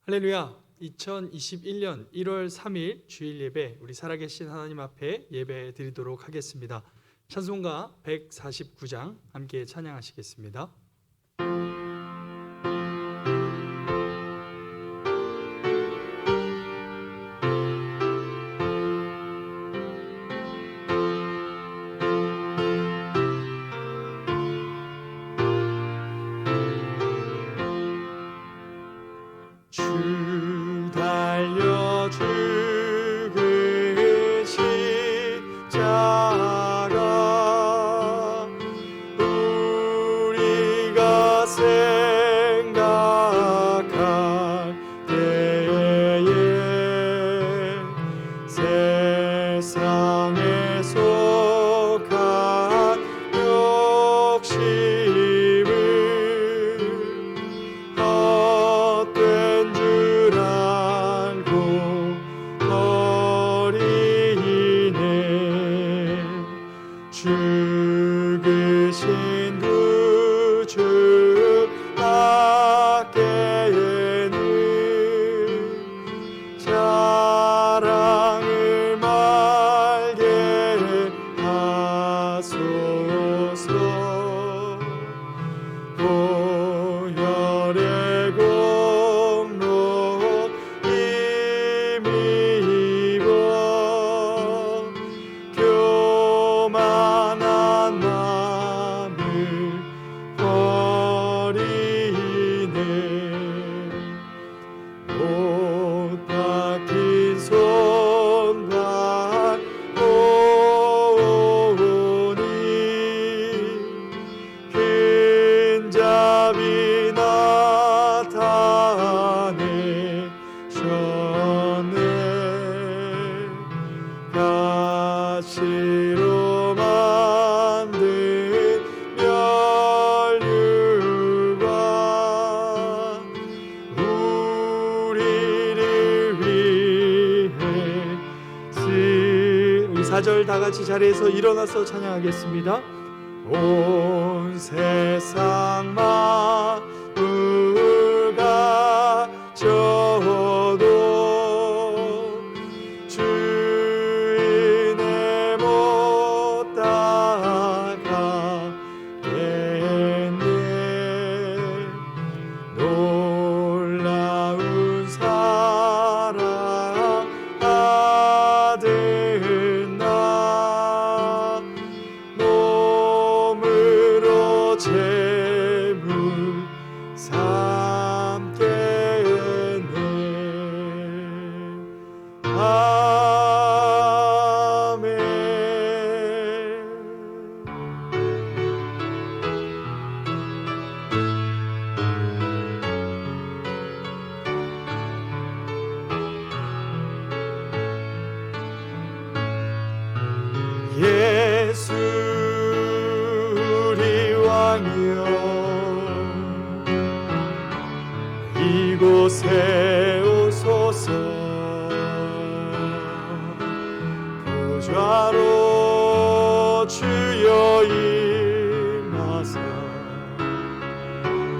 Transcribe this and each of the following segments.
할렐루야. 2021년 1월 3일 주일 예배, 우리 살아계신 하나님 앞에 예배 드리도록 하겠습니다. 찬송가 149장 함께 찬양하시겠습니다. 주 달려 죽으신 십자가 우리가 생각할 때에 세상에 속한 욕심을 헛된 줄 알고 버리네. 죽으신 구주 밖에는 자랑을 말게 하소서. 보혈의 공로 힘입어 교만한 마음을 버리네. 옷 박힌 손발 오니 근잡이 나타내셨네. 가시로 만든 면류관 우리를 위해 우리 4절 다 같이 자리에서 일어나서 찬양하겠습니다. 온 세상 만물 가져도 주인의 못 따라가겠네. 놀라운 사랑 받은 나 몸으로 재물 삼겠네. 아멘. 예수 우리 왕이여, 이곳에 오소서. 보좌로 주여 임하사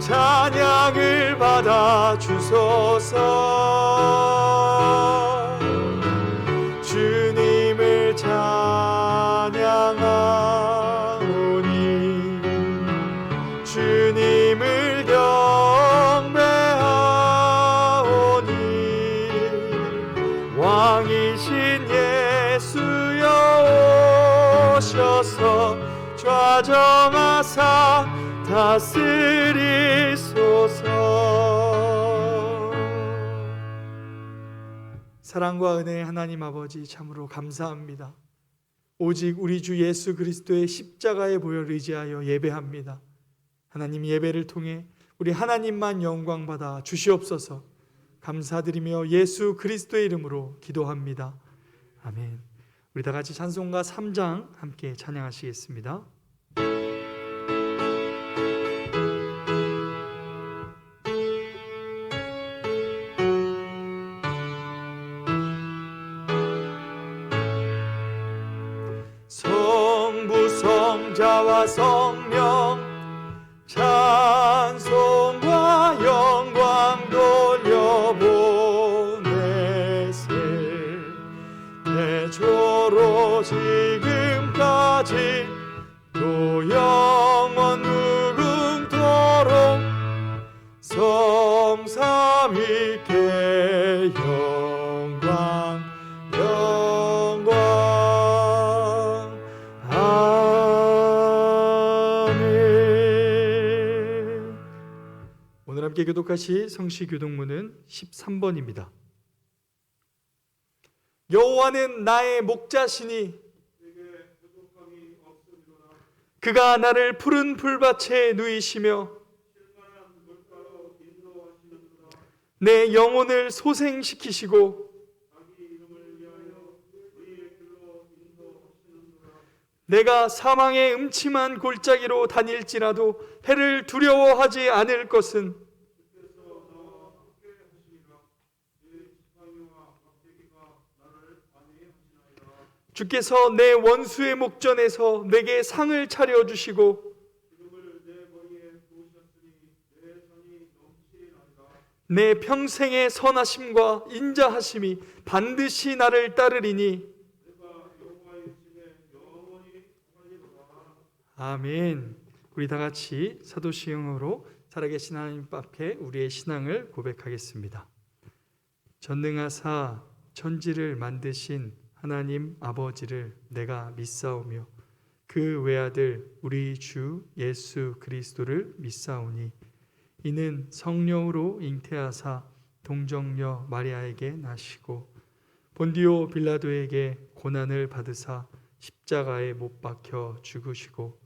찬양을 받아 주소서. 주님을 찬양하오니 주님을 경배하오니 왕이신 예수여 오셔서 좌정하사 다스리소서. 사랑과 은혜의 하나님 아버지, 참으로 감사합니다. 오직 우리 주 예수 그리스도의 십자가의 보혈을 의지하여 예배합니다. 하나님, 예배를 통해 우리 하나님만 영광 받아 주시옵소서. 감사드리며 예수 그리스도의 이름으로 기도합니다. 아멘. 우리 다 같이 찬송가 3장 함께 찬양하시겠습니다. 성부 성자와 성령 찬송과 영광 돌려보 영광 있게 영광 영광. 아멘. 오늘 함께 교독하실 성시 교독문은 13번입니다. 여호와는 나의 목자시니 그가 나를 푸른 풀밭에 누이시며 내 영혼을 소생시키시고 내가 사망의 음침한 골짜기로 다닐지라도 해를 두려워하지 않을 것은 주께서 내 원수의 목전에서 내게 상을 차려주시고 내 평생의 선하심과 인자하심이 반드시 나를 따르리니. 아멘. 우리 다 같이 사도시형으로 살아계신 하나님 앞에 우리의 신앙을 고백하겠습니다. 전능하사 천지를 만드신 하나님 아버지를 내가 믿사오며 그 외아들 우리 주 예수 그리스도를 믿사오니 이는 성령으로 잉태하사 동정녀 마리아에게 나시고 본디오 빌라도에게 고난을 받으사 십자가에 못 박혀 죽으시고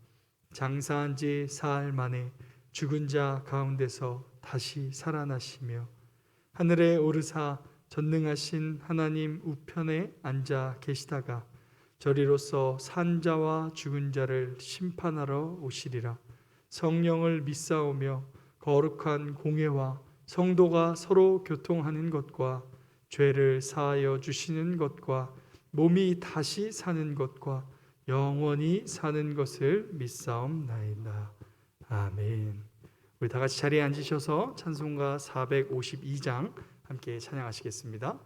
장사한 지 사흘 만에 죽은 자 가운데서 다시 살아나시며 하늘에 오르사 전능하신 하나님 우편에 앉아 계시다가 저리로서 산 자와 죽은 자를 심판하러 오시리라. 성령을 믿사오며 거룩한 공회와 성도가 서로 교통하는 것과 죄를 사하여 주시는 것과 몸이 다시 사는 것과 영원히 사는 것을 믿사옵나이다. 아멘. 우리 다 같이 자리에 앉으셔서 찬송가 452장 함께 찬양하시겠습니다.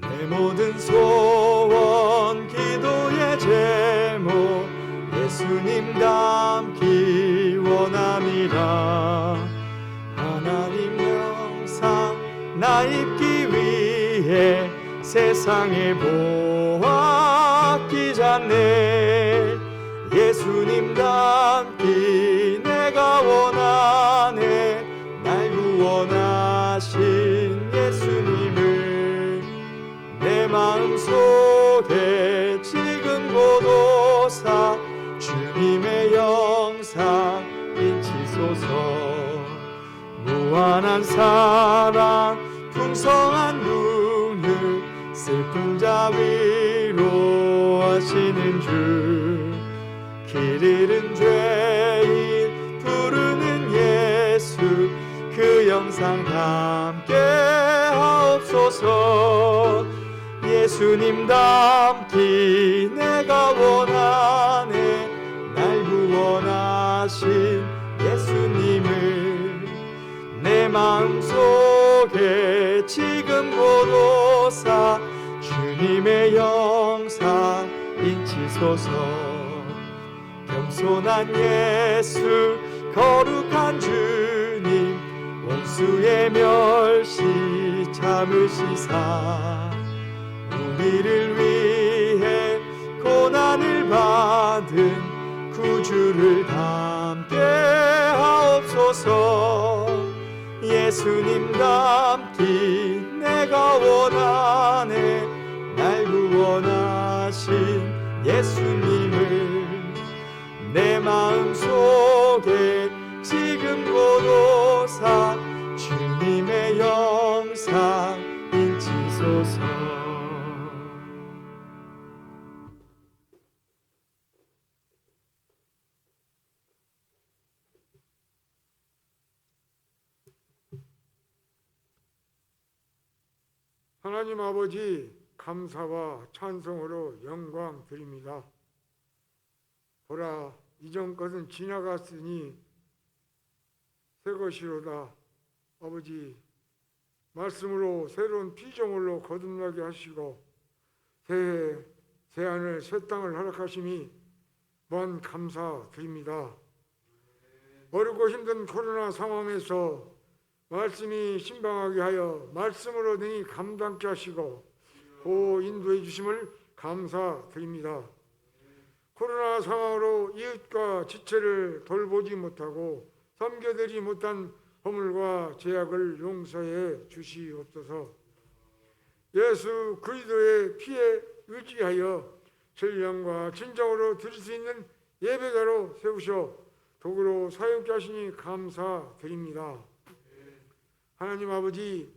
내 모든 소원 기도의 제목 예수님 닮기 원함이라. 하나님 영상 나 입기 위해 세상에 보았기 전에 예수님 닮기 내가 원하네. 날 구원하신 예수님을 내 마음속에 지금 보도사 주님의 영상 인치소서. 무한한 사랑 풍성한 능력 슬픈 자 위로하시는 주. 길 잃은 죄인 부르는 예수 그 영상 함께 하옵소서. 예수님 닮기 내가 원하네. 날 구원하신 예수님을 내 마음속에 지금 보도사 주님의 영상 인치소서. 겸손한 예수 거룩한 주님 원수의 멸시 참으시사 우리를 위해 고난을 받은 구주를 닮게 하옵소서. 예수님 닮기 내가 원하네. 날 구원하신 예수님을 내 마음속에 지금 보도사 주님의 영상 인치소서. 하나님 아버지 감사와 찬송으로 영광 드립니다. 보라 이전 것은 지나갔으니 새 것이로다. 아버지 말씀으로 새로운 피조물로 거듭나게 하시고 새해 새하늘 새 땅을 허락하심이 무한 감사드립니다. 어렵고 힘든 코로나 상황에서 말씀이 신방하게 하여 말씀으로 능히 감당케 하시고 보호 인도해 주심을 감사드립니다. 코로나 상황으로 이웃과 지체를 돌보지 못하고 섬겨드리지 못한 허물과 죄악을 용서해 주시옵소서. 예수 그리스도의 피에 의지하여 신령과 진정으로 드릴 수 있는 예배자로 세우셔 도구로 사용케 하시니 감사드립니다. 하나님 아버지,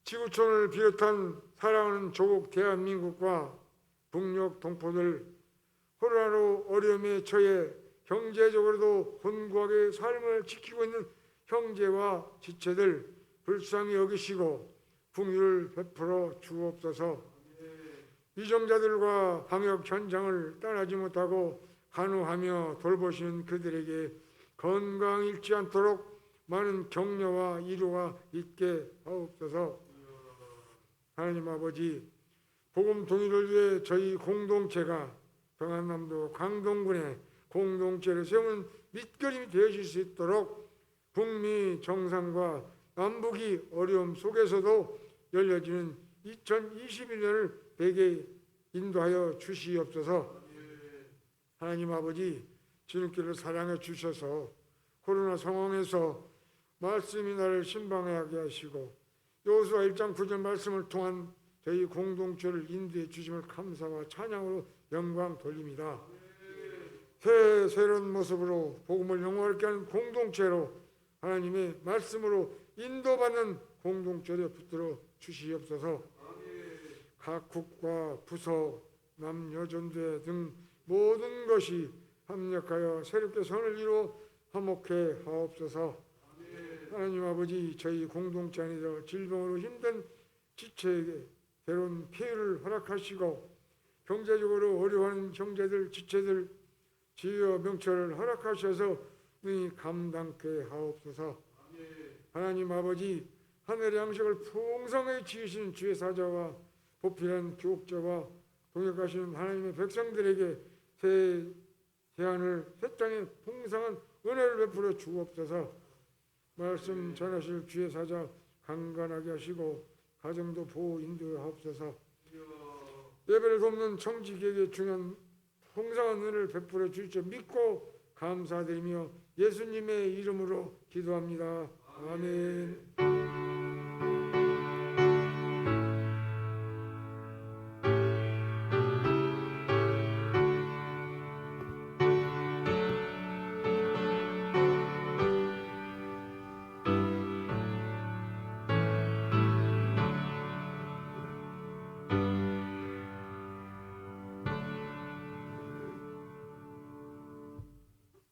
지구촌을 비롯한 사랑하는 조국 대한민국과 북녘 동포들, 코로나로 어려움에 처해 경제적으로도 곤고하게 삶을 지키고 있는 형제와 지체들 불쌍히 여기시고 긍휼을 베풀어 주옵소서. 위정자들과 방역 현장을 떠나지 못하고 간호하며 돌보시는 그들에게 건강 잃지 않도록 많은 격려와 위로가 있게 하옵소서. 하나님 아버지, 복음 통일을 위해 저희 공동체가 평안남도 강동군의 공동체를 세우는 밑거름이 되어질 수 있도록 북미 정상과 남북이 어려움 속에서도 열려지는 2021년을 되게 인도하여 주시옵소서. 하나님 아버지, 지름길을 사랑해 주셔서 코로나 상황에서 말씀이 나를 신방하게 하시고 여호수아 1장 9절 말씀을 통한 저희 공동체를 인도해 주심을 감사와 찬양으로 영광 돌립니다. 새로운 모습으로 복음을 영광롭게 하는 공동체로 하나님의 말씀으로 인도받는 공동체를 붙들어 주시옵소서. 각 국가, 부서, 남녀 전대 등 모든 것이 합력하여 새롭게 선을 이루어 화목해 하옵소서. 하나님 아버지, 저희 공동체 안에서 질병으로 힘든 지체에게 새로운 피해를 허락하시고 경제적으로 어려워하는 형제들, 지체들 지혜와 명철을 허락하셔서 능히 감당케 하옵소서. 하나님 아버지, 하늘의 양식을 풍성하게 지으신 주의 사자와 보필한 교육자와 동역하시는 하나님의 백성들에게 새하늘 새 땅에 풍성한 은혜를 베풀어 주옵소서. 말씀 전하실 주의 사자 강건하게 하시고 가정도 보호 인도하옵소서. 예배를 돕는 청지기에게 중요한 풍성한 은혜를 베풀어 주실 줄 믿고 감사드리며 예수님의 이름으로 기도합니다. 아멘.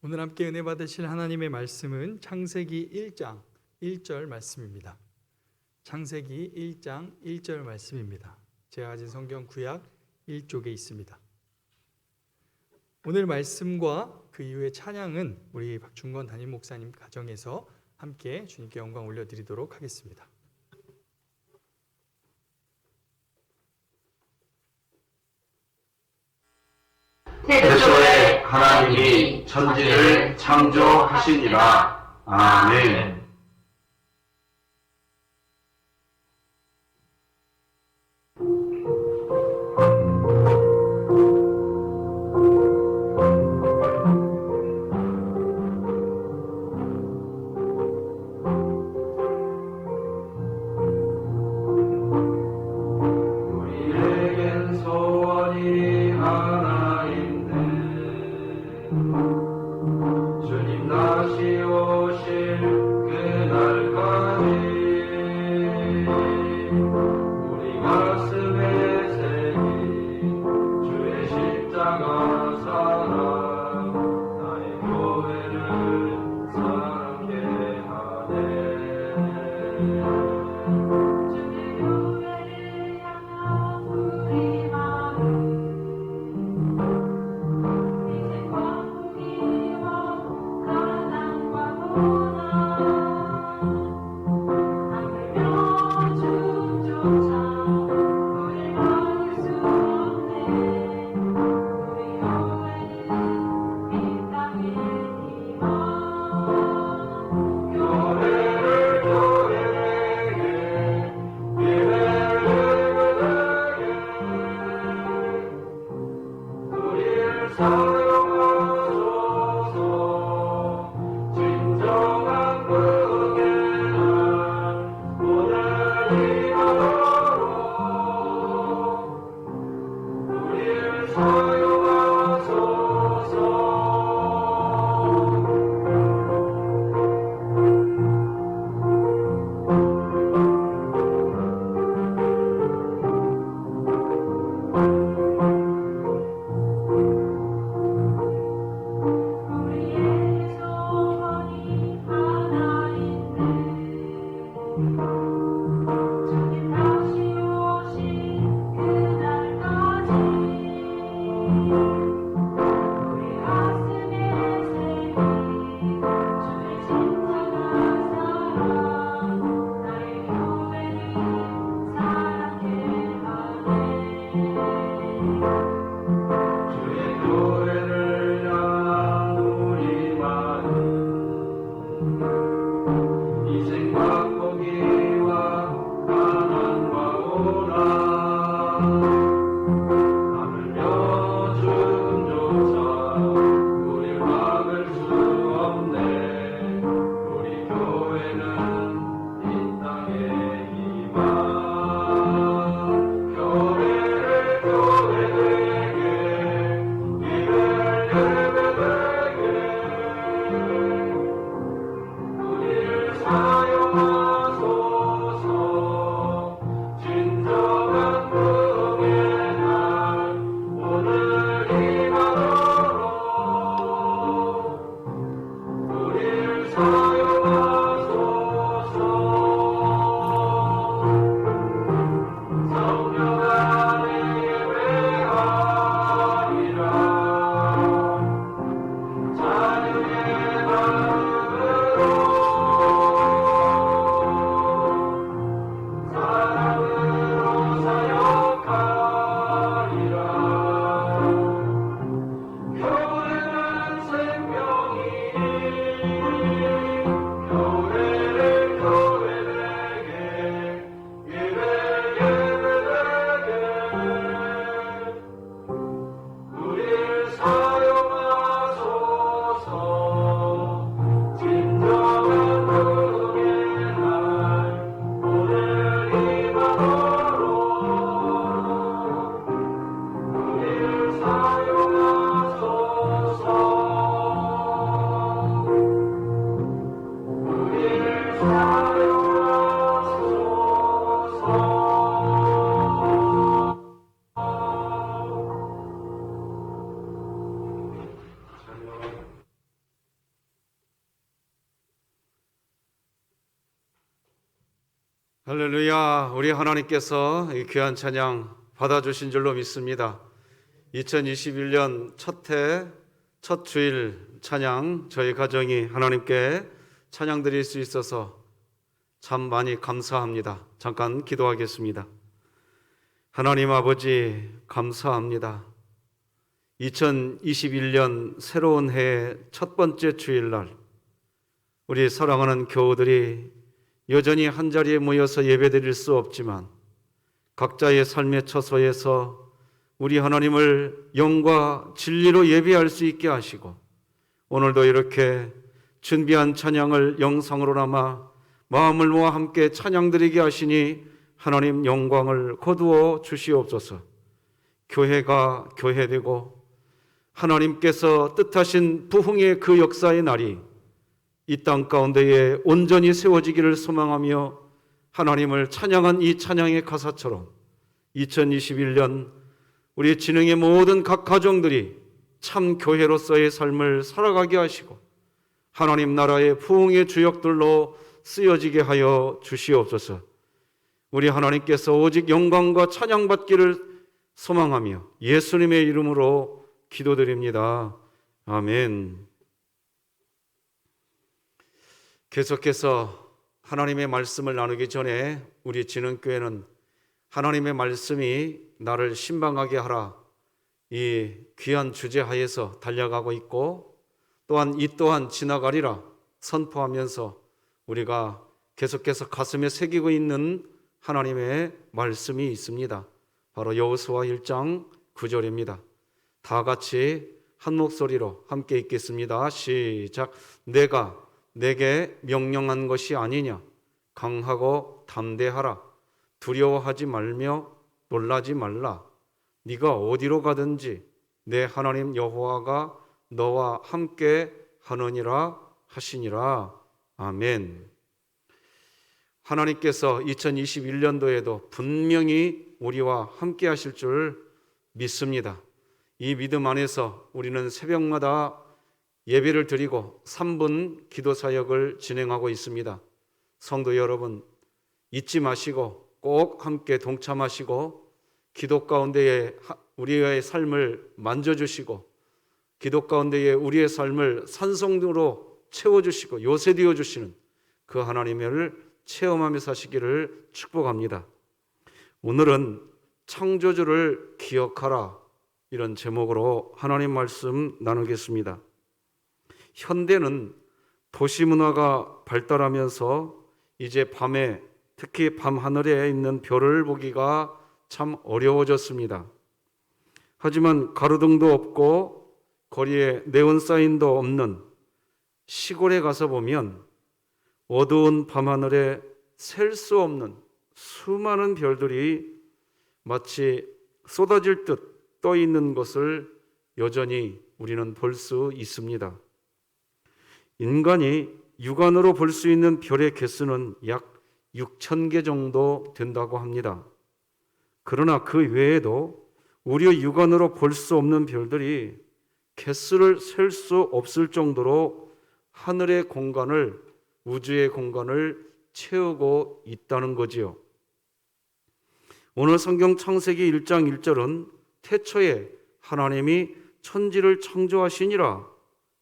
오늘 함께 은혜 받으실 하나님의 말씀은 창세기 1장 1절 말씀입니다. 창세기 1장 1절 말씀입니다. 제가 가진 성경 구약 1쪽에 있습니다. 오늘 말씀과 그 이후의 찬양은 우리 박중건 담임 목사님 가정에서 함께 주님께 영광 올려드리도록 하겠습니다. 태초에 하나님이 천지를 창조하시니라. 아멘. 우리에겐 소원이 하나 있네. 주님 다시 오실 할렐루야. 우리 하나님께서 이 귀한 찬양 받아주신 줄로 믿습니다. 2021년 첫 주일 찬양, 저희 가정이 하나님께 찬양 드릴 수 있어서 참 많이 감사합니다. 잠깐 기도하겠습니다. 하나님 아버지, 감사합니다. 2021년 새로운 해의 첫 번째 주일날, 우리 사랑하는 교우들이 여전히 한자리에 모여서 예배드릴 수 없지만 각자의 삶의 처소에서 우리 하나님을 영과 진리로 예배할 수 있게 하시고, 오늘도 이렇게 준비한 찬양을 영상으로나마 마음을 모아 함께 찬양드리게 하시니 하나님 영광을 거두어 주시옵소서. 교회가 교회되고 하나님께서 뜻하신 부흥의 그 역사의 날이 이 땅 가운데에 온전히 세워지기를 소망하며 하나님을 찬양한 이 찬양의 가사처럼 2021년 우리 진흥의 모든 각 가정들이 참 교회로서의 삶을 살아가게 하시고 하나님 나라의 부흥의 주역들로 쓰여지게 하여 주시옵소서. 우리 하나님께서 오직 영광과 찬양받기를 소망하며 예수님의 이름으로 기도드립니다. 아멘. 계속해서 하나님의 말씀을 나누기 전에 우리 진흥교회는 하나님의 말씀이 나를 신방하게 하라, 이 귀한 주제 하에서 달려가고 있고, 또한 이 또한 지나가리라 선포하면서 우리가 계속해서 가슴에 새기고 있는 하나님의 말씀이 있습니다. 바로 여호수아 1장 9절입니다. 다 같이 한 목소리로 함께 읽겠습니다. 시작. 내가 내게 명령한 것이 아니냐? 강하고 담대하라. 두려워하지 말며 놀라지 말라. 네가 어디로 가든지 내 하나님 여호와가 너와 함께 하느니라 하시니라. 아멘. 하나님께서 2021년도에도 분명히 우리와 함께 하실 줄 믿습니다. 이 믿음 안에서 우리는 새벽마다 예배를 드리고 3분 기도 사역을 진행하고 있습니다. 성도 여러분, 잊지 마시고 꼭 함께 동참하시고 기도 가운데에 우리의 삶을 만져주시고 기도 가운데에 우리의 삶을 산성으로 채워주시고 요새되어 주시는 그 하나님을 체험하며 사시기를 축복합니다. 오늘은 창조주를 기억하라, 이런 제목으로 하나님 말씀 나누겠습니다. 현대는 도시문화가 발달하면서 이제 밤에, 특히 밤하늘에 있는 별을 보기가 참 어려워졌습니다. 하지만 가로등도 없고 거리에 네온사인도 없는 시골에 가서 보면 어두운 밤하늘에 셀 수 없는 수많은 별들이 마치 쏟아질 듯 떠 있는 것을 여전히 우리는 볼 수 있습니다. 인간이 육안으로 볼 수 있는 별의 개수는 약 6,000개 정도 된다고 합니다. 그러나 그 외에도 우리 육안으로 볼 수 없는 별들이 개수를 셀 수 없을 정도로 하늘의 공간을, 우주의 공간을 채우고 있다는 거지요. 오늘 성경 창세기 1장 1절은 태초에 하나님이 천지를 창조하시니라,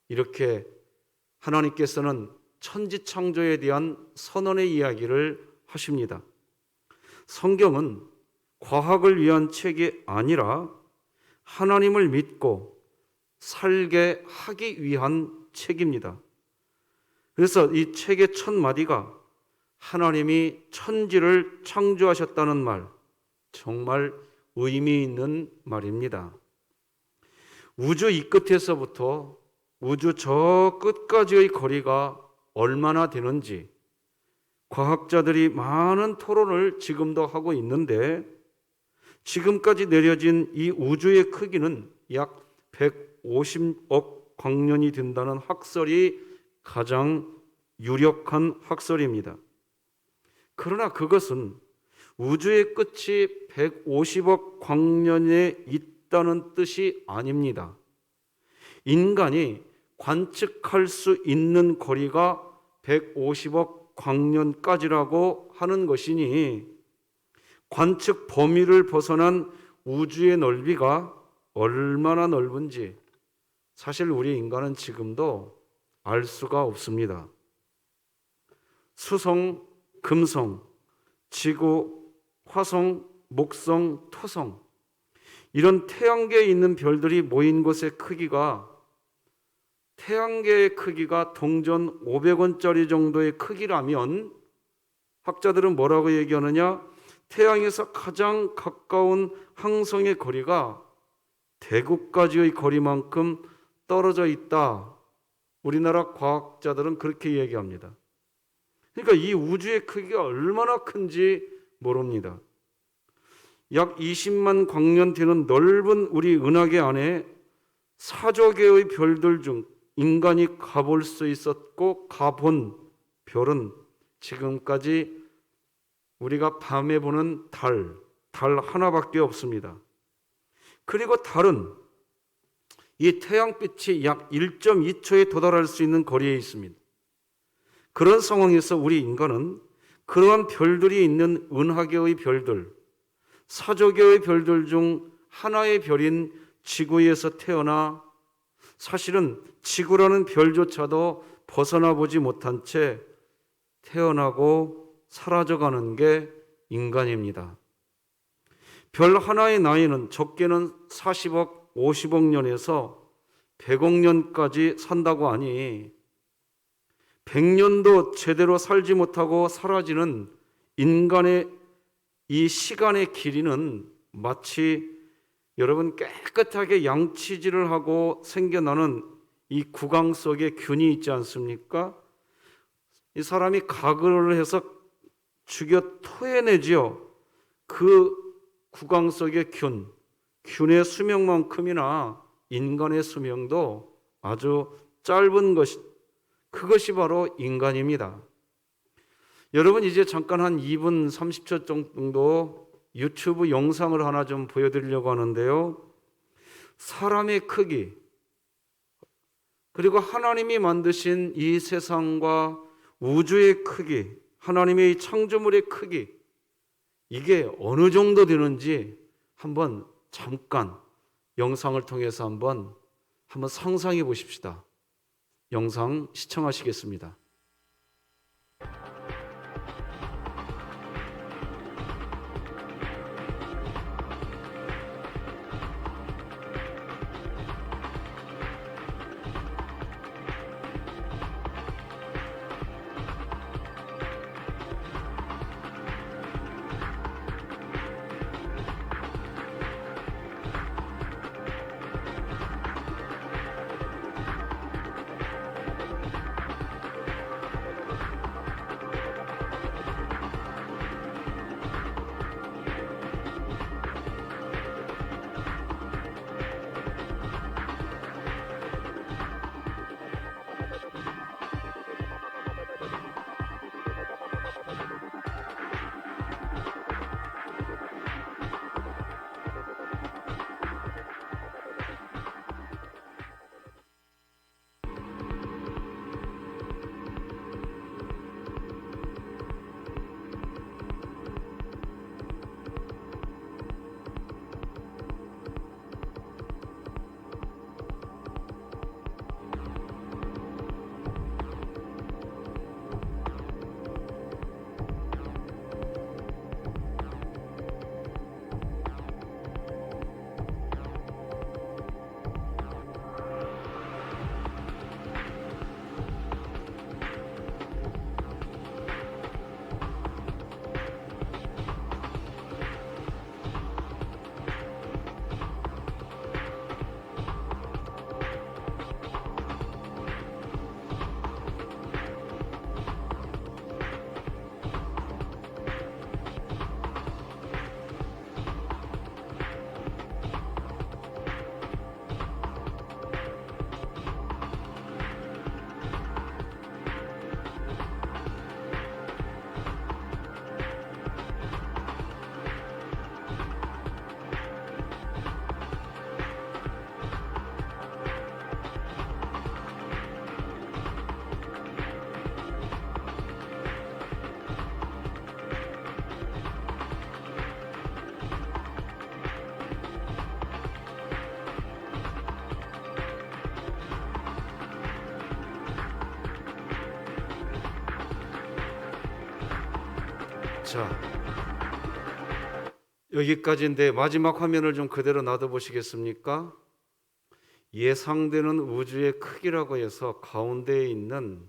이렇게 하나님께서는 천지 창조에 대한 선언의 이야기를 하십니다. 성경은 과학을 위한 책이 아니라 하나님을 믿고 살게 하기 위한 책입니다. 그래서 이 책의 첫 마디가 하나님이 천지를 창조하셨다는 말, 정말 의미 있는 말입니다. 우주 이 끝에서부터 우주 저 끝까지의 거리가 얼마나 되는지 과학자들이 많은 토론을 지금도 하고 있는데, 지금까지 내려진 이 우주의 크기는 약 150억 광년이 된다는 학설이 가장 유력한 학설입니다. 그러나 그것은 우주의 끝이 150억 광년에 있다는 뜻이 아닙니다. 인간이 관측할 수 있는 거리가 150억 광년까지라고 하는 것이니 관측 범위를 벗어난 우주의 넓이가 얼마나 넓은지 사실 우리 인간은 지금도 알 수가 없습니다. 수성, 금성, 지구, 화성, 목성, 토성 이런 태양계에 있는 별들이 모인 곳의 크기가 태양계의 크기가 동전 500원짜리 정도의 크기라면 학자들은 뭐라고 얘기하느냐? 태양에서 가장 가까운 항성의 거리가 대구까지의 거리만큼 떨어져 있다. 우리나라 과학자들은 그렇게 얘기합니다. 그러니까 이 우주의 크기가 얼마나 큰지 모릅니다. 약 20만 광년 되는 넓은 우리 은하계 안에 4조 개의 별들 중 인간이 가볼 수 있었고 가본 별은 지금까지 우리가 밤에 보는 달 하나밖에 없습니다. 그리고 달은 이 태양빛이 약 1.2초에 도달할 수 있는 거리에 있습니다. 그런 상황에서 우리 인간은 그러한 별들이 있는 은하계의 별들, 4조 개의 별들 중 하나의 별인 지구에서 태어나 사실은 지구라는 별조차도 벗어나 보지 못한 채 태어나고 사라져가는 게 인간입니다. 별 하나의 나이는 적게는 40억, 50억 년에서 100억 년까지 산다고 하니 100년도 제대로 살지 못하고 사라지는 인간의 이 시간의 길이는 마치 여러분 깨끗하게 양치질을 하고 생겨나는 이 구강 속에 균이 있지 않습니까? 이 사람이 가글을 해서 죽여 토해내지요. 그 구강 속의 균의 수명만큼이나 인간의 수명도 아주 짧은 그것이 바로 인간입니다. 여러분 이제 잠깐 한 2분 30초 정도 유튜브 영상을 하나 좀 보여드리려고 하는데요. 사람의 크기 그리고 하나님이 만드신 이 세상과 우주의 크기, 하나님의 이 창조물의 크기 이게 어느 정도 되는지 한번 잠깐 영상을 통해서 한번 상상해 보십시다. 영상 시청하시겠습니다. 자, 여기까지인데 마지막 화면을 좀 그대로 놔둬 보시겠습니까? 예상되는 우주의 크기라고 해서 가운데에 있는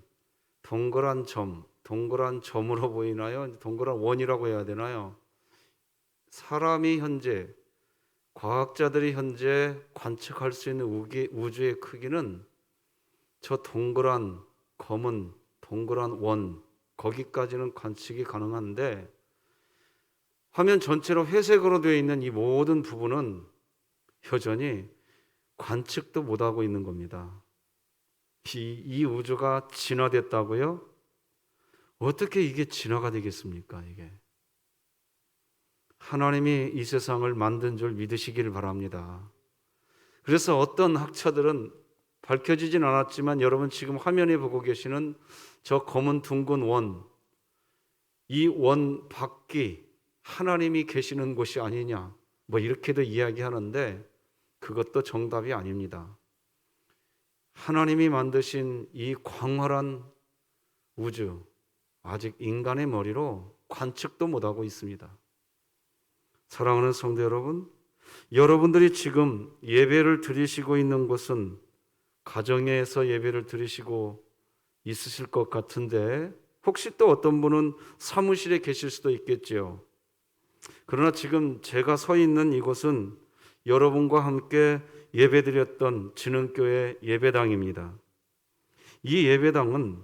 동그란 점, 동그란 점으로 보이나요? 동그란 원이라고 해야 되나요? 사람이 현재, 과학자들이 현재 관측할 수 있는 우주의 크기는 저 동그란 검은 동그란 원, 거기까지는 관측이 가능한데 화면 전체로 회색으로 되어 있는 이 모든 부분은 여전히 관측도 못하고 있는 겁니다. 이 우주가 진화됐다고요? 어떻게 이게 진화가 되겠습니까? 이게 하나님이 이 세상을 만든 줄 믿으시기를 바랍니다. 그래서 어떤 학자들은 밝혀지진 않았지만 여러분 지금 화면에 보고 계시는 저 검은 둥근 원, 이 원 밖이 하나님이 계시는 곳이 아니냐 뭐 이렇게도 이야기하는데 그것도 정답이 아닙니다. 하나님이 만드신 이 광활한 우주 아직 인간의 머리로 관측도 못하고 있습니다. 사랑하는 성도 여러분, 여러분들이 지금 예배를 드리시고 있는 곳은 가정에서 예배를 드리시고 있으실 것 같은데 혹시 또 어떤 분은 사무실에 계실 수도 있겠지요. 그러나 지금 제가 서 있는 이곳은 여러분과 함께 예배드렸던 진흥교회 예배당입니다. 이 예배당은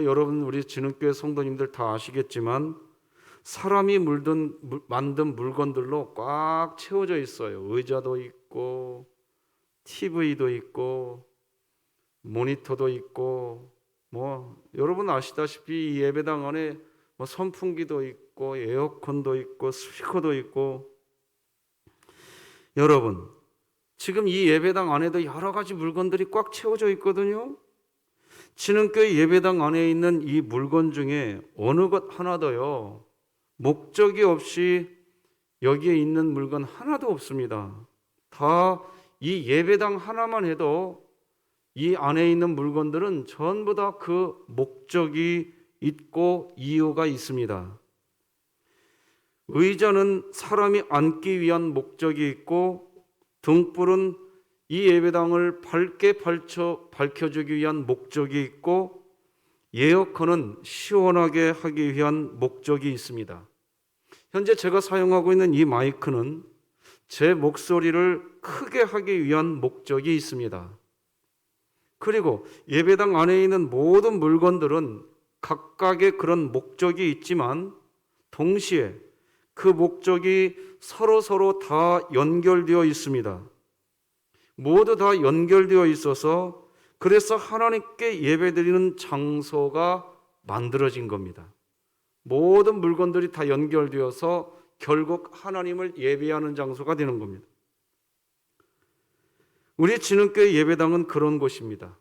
여러분 우리 진흥교회 성도님들 다 아시겠지만 사람이 만든 물건들로 꽉 채워져 있어요. 의자도 있고 TV도 있고 모니터도 있고 여러분 아시다시피 이 예배당 안에 선풍기도 있고 에어컨도 있고 스피커도 있고 여러분 지금 이 예배당 안에도 여러 가지 물건들이 꽉 채워져 있거든요. 진흥교회 예배당 안에 있는 이 물건 중에 어느 것 하나도요 목적이 없이 여기에 있는 물건 하나도 없습니다. 다 이 예배당 하나만 해도 이 안에 있는 물건들은 전부 다 그 목적이 있고 이유가 있습니다. 의자는 사람이 앉기 위한 목적이 있고 등불은 이 예배당을 밝게 밝혀주기 위한 목적이 있고 에어컨은 시원하게 하기 위한 목적이 있습니다. 현재 제가 사용하고 있는 이 마이크는 제 목소리를 크게 하기 위한 목적이 있습니다. 그리고 예배당 안에 있는 모든 물건들은 각각의 그런 목적이 있지만 동시에 그 목적이 서로 다 연결되어 있습니다. 모두 다 연결되어 있어서 그래서 하나님께 예배드리는 장소가 만들어진 겁니다. 모든 물건들이 다 연결되어서 결국 하나님을 예배하는 장소가 되는 겁니다. 우리 진흥교회 예배당은 그런 곳입니다.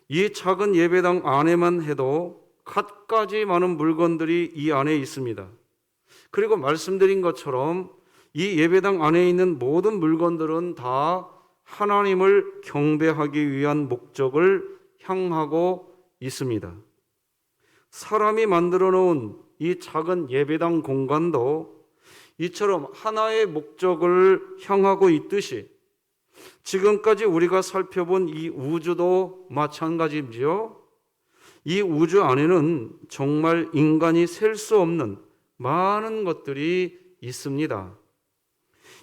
이 작은 예배당 안에만 해도 갖가지 많은 물건들이 이 안에 있습니다. 그리고 말씀드린 것처럼 이 예배당 안에 있는 모든 물건들은 다 하나님을 경배하기 위한 목적을 향하고 있습니다. 사람이 만들어 놓은 이 작은 예배당 공간도 이처럼 하나의 목적을 향하고 있듯이 지금까지 우리가 살펴본 이 우주도 마찬가지지요. 이 우주 안에는 정말 인간이 셀 수 없는 많은 것들이 있습니다.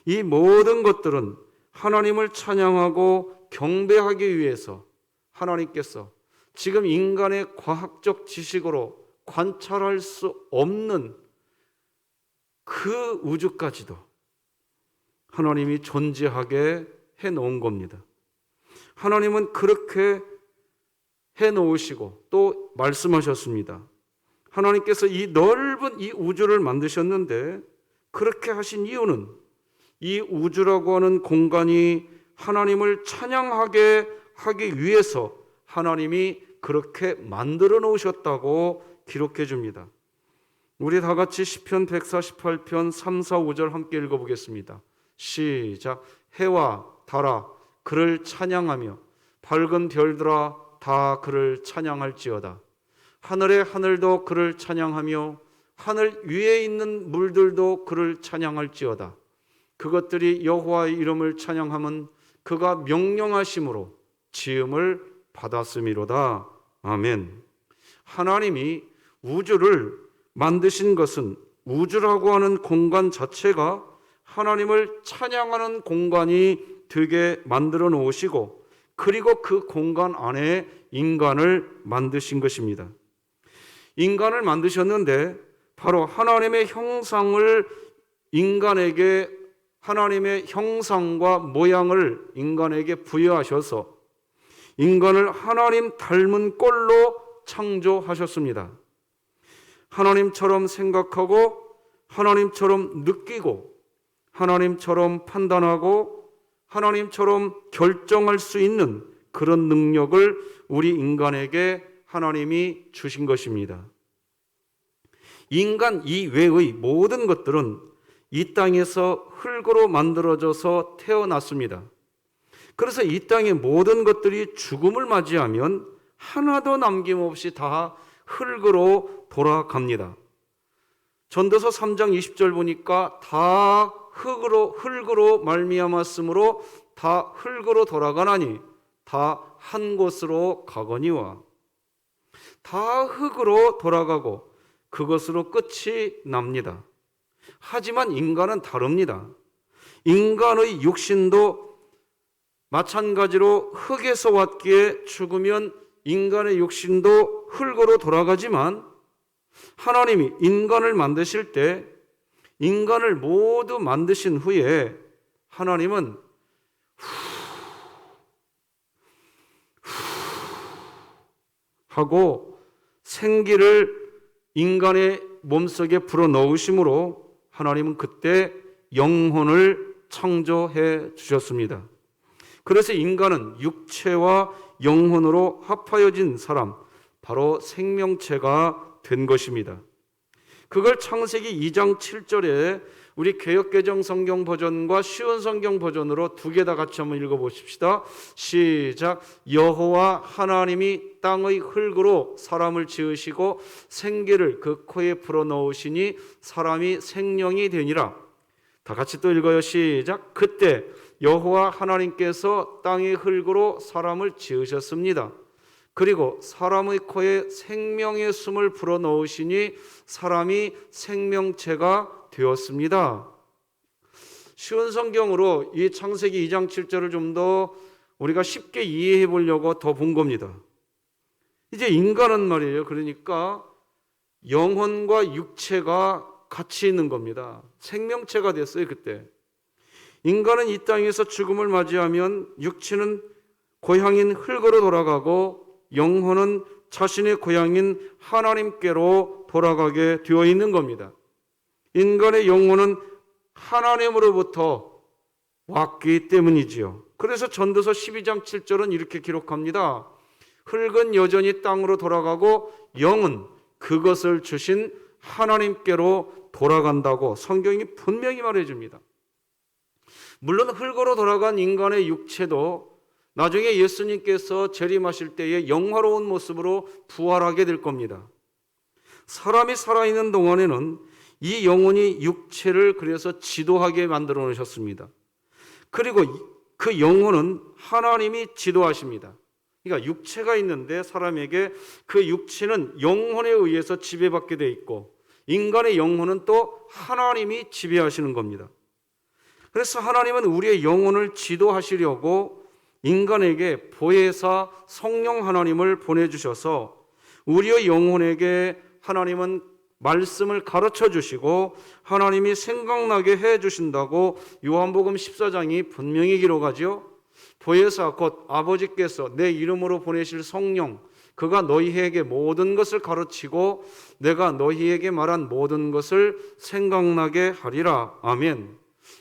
이 모든 것들은 하나님을 찬양하고 경배하기 위해서 하나님께서 지금 인간의 과학적 지식으로 관찰할 수 없는 그 우주까지도 하나님이 존재하게 해놓은 겁니다. 하나님은 그렇게 해놓으시고 또 말씀하셨습니다. 하나님께서 이 넓은 이 우주를 만드셨는데 그렇게 하신 이유는 이 우주라고 하는 공간이 하나님을 찬양하게 하기 위해서 하나님이 그렇게 만들어 놓으셨다고 기록해 줍니다. 우리 다 같이 시편 148편 3, 4, 5절 함께 읽어보겠습니다. 시작. 해와 달아 그를 찬양하며 밝은 별들아 다 그를 찬양할지어다. 하늘의 하늘도 그를 찬양하며 하늘 위에 있는 물들도 그를 찬양할지어다. 그것들이 여호와의 이름을 찬양함은 그가 명령하심으로 지음을 받았음이로다. 아멘. 하나님이 우주를 만드신 것은 우주라고 하는 공간 자체가 하나님을 찬양하는 공간이 되게 만들어 놓으시고, 그리고 그 공간 안에 인간을 만드신 것입니다. 인간을 만드셨는데 바로 하나님의 형상을 인간에게, 하나님의 형상과 모양을 인간에게 부여하셔서 인간을 하나님 닮은 꼴로 창조하셨습니다. 하나님처럼 생각하고 하나님처럼 느끼고 하나님처럼 판단하고 하나님처럼 결정할 수 있는 그런 능력을 우리 인간에게 하나님이 주신 것입니다. 인간 이외의 모든 것들은 이 땅에서 흙으로 만들어져서 태어났습니다. 그래서 이 땅의 모든 것들이 죽음을 맞이하면 하나도 남김없이 다 흙으로 돌아갑니다. 전도서 3장 20절 보니까 다 흙으로 말미암았으므로 다 흙으로 돌아가나니 다 한 곳으로 가거니와. 다 흙으로 돌아가고 그것으로 끝이 납니다. 하지만 인간은 다릅니다. 인간의 육신도 마찬가지로 흙에서 왔기에 죽으면 인간의 육신도 흙으로 돌아가지만, 하나님이 인간을 만드실 때 인간을 모두 만드신 후에 하나님은 하고 생기를 인간의 몸속에 불어넣으심으로 하나님은 그때 영혼을 창조해 주셨습니다. 그래서 인간은 육체와 영혼으로 합하여진 사람, 바로 생명체가 된 것입니다. 그걸 창세기 2장 7절에 우리 개역개정 성경 버전과 쉬운 성경 버전으로 두 개 다 같이 한번 읽어보십시다. 시작. 여호와 하나님이 땅의 흙으로 사람을 지으시고 생기를 그 코에 불어넣으시니 사람이 생명이 되니라. 다 같이 또 읽어요. 시작. 그때 여호와 하나님께서 땅의 흙으로 사람을 지으셨습니다. 그리고 사람의 코에 생명의 숨을 불어넣으시니 사람이 생명체가 되었습니다. 쉬운 성경으로 이 창세기 2장 7절을 좀 더 우리가 쉽게 이해해 보려고 더 본 겁니다. 이제 인간은 말이에요. 그러니까 영혼과 육체가 같이 있는 겁니다. 생명체가 됐어요, 그때. 인간은 이 땅에서 죽음을 맞이하면 육체는 고향인 흙으로 돌아가고 영혼은 자신의 고향인 하나님께로 돌아가게 되어 있는 겁니다. 인간의 영혼은 하나님으로부터 왔기 때문이지요. 그래서 전도서 12장 7절은 이렇게 기록합니다. 흙은 여전히 땅으로 돌아가고 영은 그것을 주신 하나님께로 돌아간다고 성경이 분명히 말해줍니다. 물론 흙으로 돌아간 인간의 육체도 나중에 예수님께서 재림하실 때에 영화로운 모습으로 부활하게 될 겁니다. 사람이 살아있는 동안에는 이 영혼이 육체를 그래서 지도하게 만들어 놓으셨습니다. 그리고 그 영혼은 하나님이 지도하십니다. 그러니까 육체가 있는데 사람에게 그 육체는 영혼에 의해서 지배받게 돼 있고 인간의 영혼은 또 하나님이 지배하시는 겁니다. 그래서 하나님은 우리의 영혼을 지도하시려고 인간에게 보혜사 성령 하나님을 보내주셔서 우리의 영혼에게 하나님은 말씀을 가르쳐 주시고 하나님이 생각나게 해 주신다고 요한복음 14장이 분명히 기록하죠. 보혜사 곧 아버지께서 내 이름으로 보내실 성령, 그가 너희에게 모든 것을 가르치고 내가 너희에게 말한 모든 것을 생각나게 하리라. 아멘.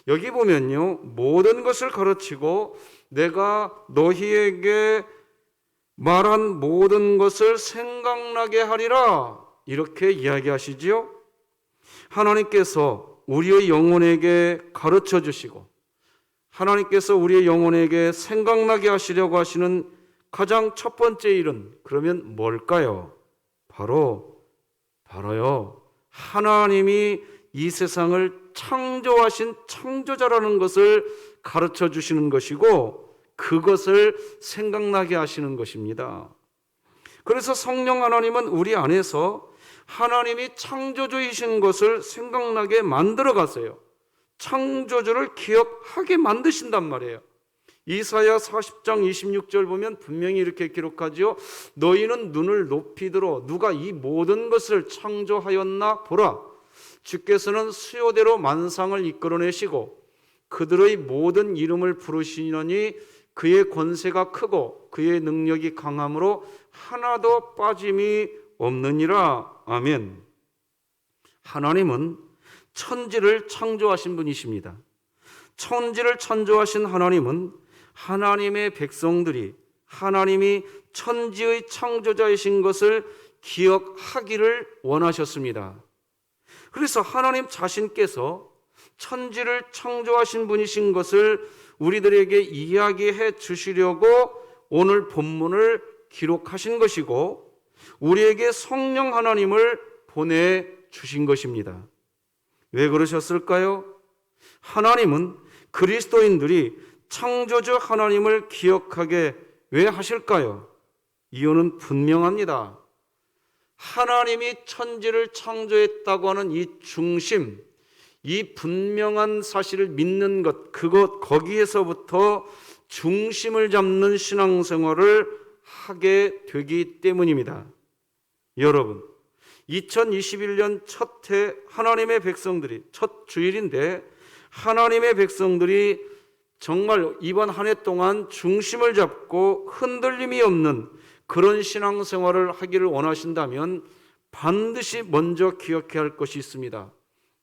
여기 보면요, 모든 것을 가르치고 내가 너희에게 말한 모든 것을 생각나게 하리라, 이렇게 이야기하시지요. 하나님께서 우리의 영혼에게 가르쳐 주시고 하나님께서 우리의 영혼에게 생각나게 하시려고 하시는 가장 첫 번째 일은 그러면 뭘까요? 바로요, 하나님이 이 세상을 창조하신 창조자라는 것을 가르쳐 주시는 것이고 그것을 생각나게 하시는 것입니다. 그래서 성령 하나님은 우리 안에서 하나님이 창조주이신 것을 생각나게 만들어 가세요. 창조주를 기억하게 만드신단 말이에요. 이사야 40장 26절 보면 분명히 이렇게 기록하지요. 너희는 눈을 높이 들어 누가 이 모든 것을 창조하였나 보라. 주께서는 수요대로 만상을 이끌어내시고 그들의 모든 이름을 부르시느니 그의 권세가 크고 그의 능력이 강함으로 하나도 빠짐이 없느니라. 아멘. 하나님은 천지를 창조하신 분이십니다. 천지를 창조하신 하나님은 하나님의 백성들이 하나님이 천지의 창조자이신 것을 기억하기를 원하셨습니다. 그래서 하나님 자신께서 천지를 창조하신 분이신 것을 우리들에게 이야기해 주시려고 오늘 본문을 기록하신 것이고 우리에게 성령 하나님을 보내주신 것입니다. 왜 그러셨을까요? 하나님은 그리스도인들이 창조주 하나님을 기억하게 왜 하실까요? 이유는 분명합니다. 하나님이 천지를 창조했다고 하는 이 중심, 이 분명한 사실을 믿는 것, 거기에서부터 중심을 잡는 신앙생활을 하게 되기 때문입니다. 여러분, 2021년 첫 해 하나님의 백성들이 첫 주일인데 하나님의 백성들이 정말 이번 한 해 동안 중심을 잡고 흔들림이 없는 그런 신앙생활을 하기를 원하신다면 반드시 먼저 기억해야 할 것이 있습니다.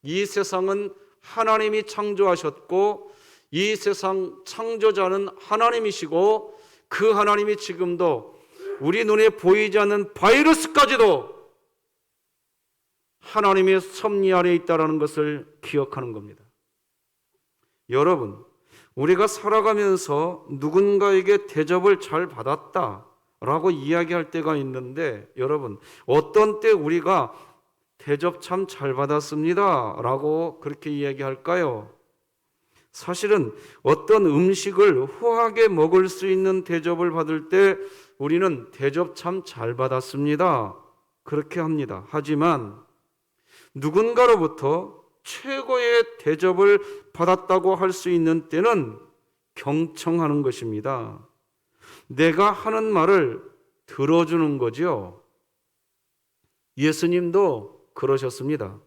이 세상은 하나님이 창조하셨고 이 세상 창조자는 하나님이시고 그 하나님이 지금도 우리 눈에 보이지 않는 바이러스까지도 하나님의 섭리 아래 있다는 것을 기억하는 겁니다. 여러분, 우리가 살아가면서 누군가에게 대접을 잘 받았다라고 이야기할 때가 있는데 여러분, 어떤 때 우리가 대접 참 잘 받았습니다 라고 그렇게 이야기할까요? 사실은 어떤 음식을 후하게 먹을 수 있는 대접을 받을 때 우리는 대접 참 잘 받았습니다 그렇게 합니다. 하지만 누군가로부터 최고의 대접을 받았다고 할 수 있는 때는 경청하는 것입니다. 내가 하는 말을 들어주는 거죠. 예수님도 그러셨습니다.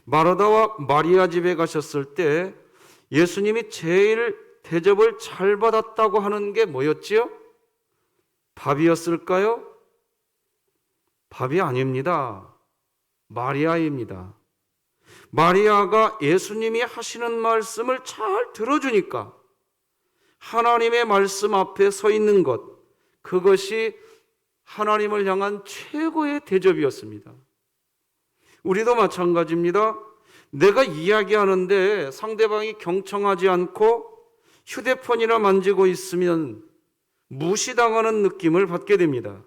마르다와 마리아 집에 가셨을 때 예수님이 제일 대접을 잘 받았다고 하는 게 뭐였지요? 밥이었을까요? 밥이 아닙니다. 마리아입니다. 마리아가 예수님이 하시는 말씀을 잘 들어주니까 하나님의 말씀 앞에 서 있는 것, 그것이 하나님을 향한 최고의 대접이었습니다. 우리도 마찬가지입니다. 내가 이야기하는데 상대방이 경청하지 않고 휴대폰이나 만지고 있으면 무시당하는 느낌을 받게 됩니다.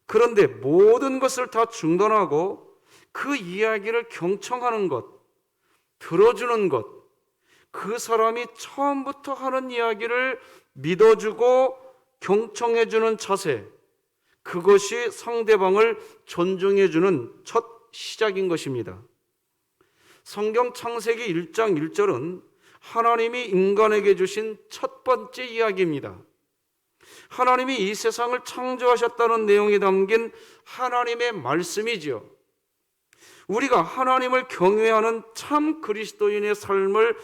그런데 모든 것을 다 중단하고 그 이야기를 경청하는 것, 들어주는 것, 그 사람이 처음부터 하는 이야기를 믿어주고 경청해주는 자세, 그것이 상대방을 존중해주는 첫 시작인 것입니다. 성경 창세기 1장 1절은 하나님이 인간에게 주신 첫 번째 이야기입니다. 하나님이 이 세상을 창조하셨다는 내용이 담긴 하나님의 말씀이지요. 우리가 하나님을 경외하는 참 그리스도인의 삶을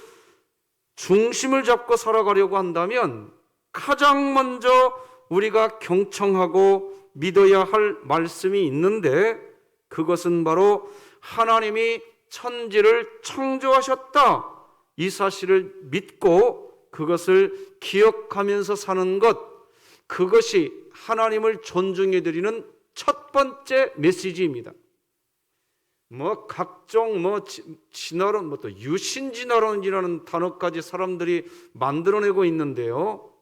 중심을 잡고 살아가려고 한다면 가장 먼저 우리가 경청하고 믿어야 할 말씀이 있는데 그것은 바로 하나님이 천지를 창조하셨다. 이 사실을 믿고 그것을 기억하면서 사는 것, 그것이 하나님을 존중해 드리는 첫 번째 메시지입니다. 각종 진화론, 또 유신진화론이라는 단어까지 사람들이 만들어내고 있는데요.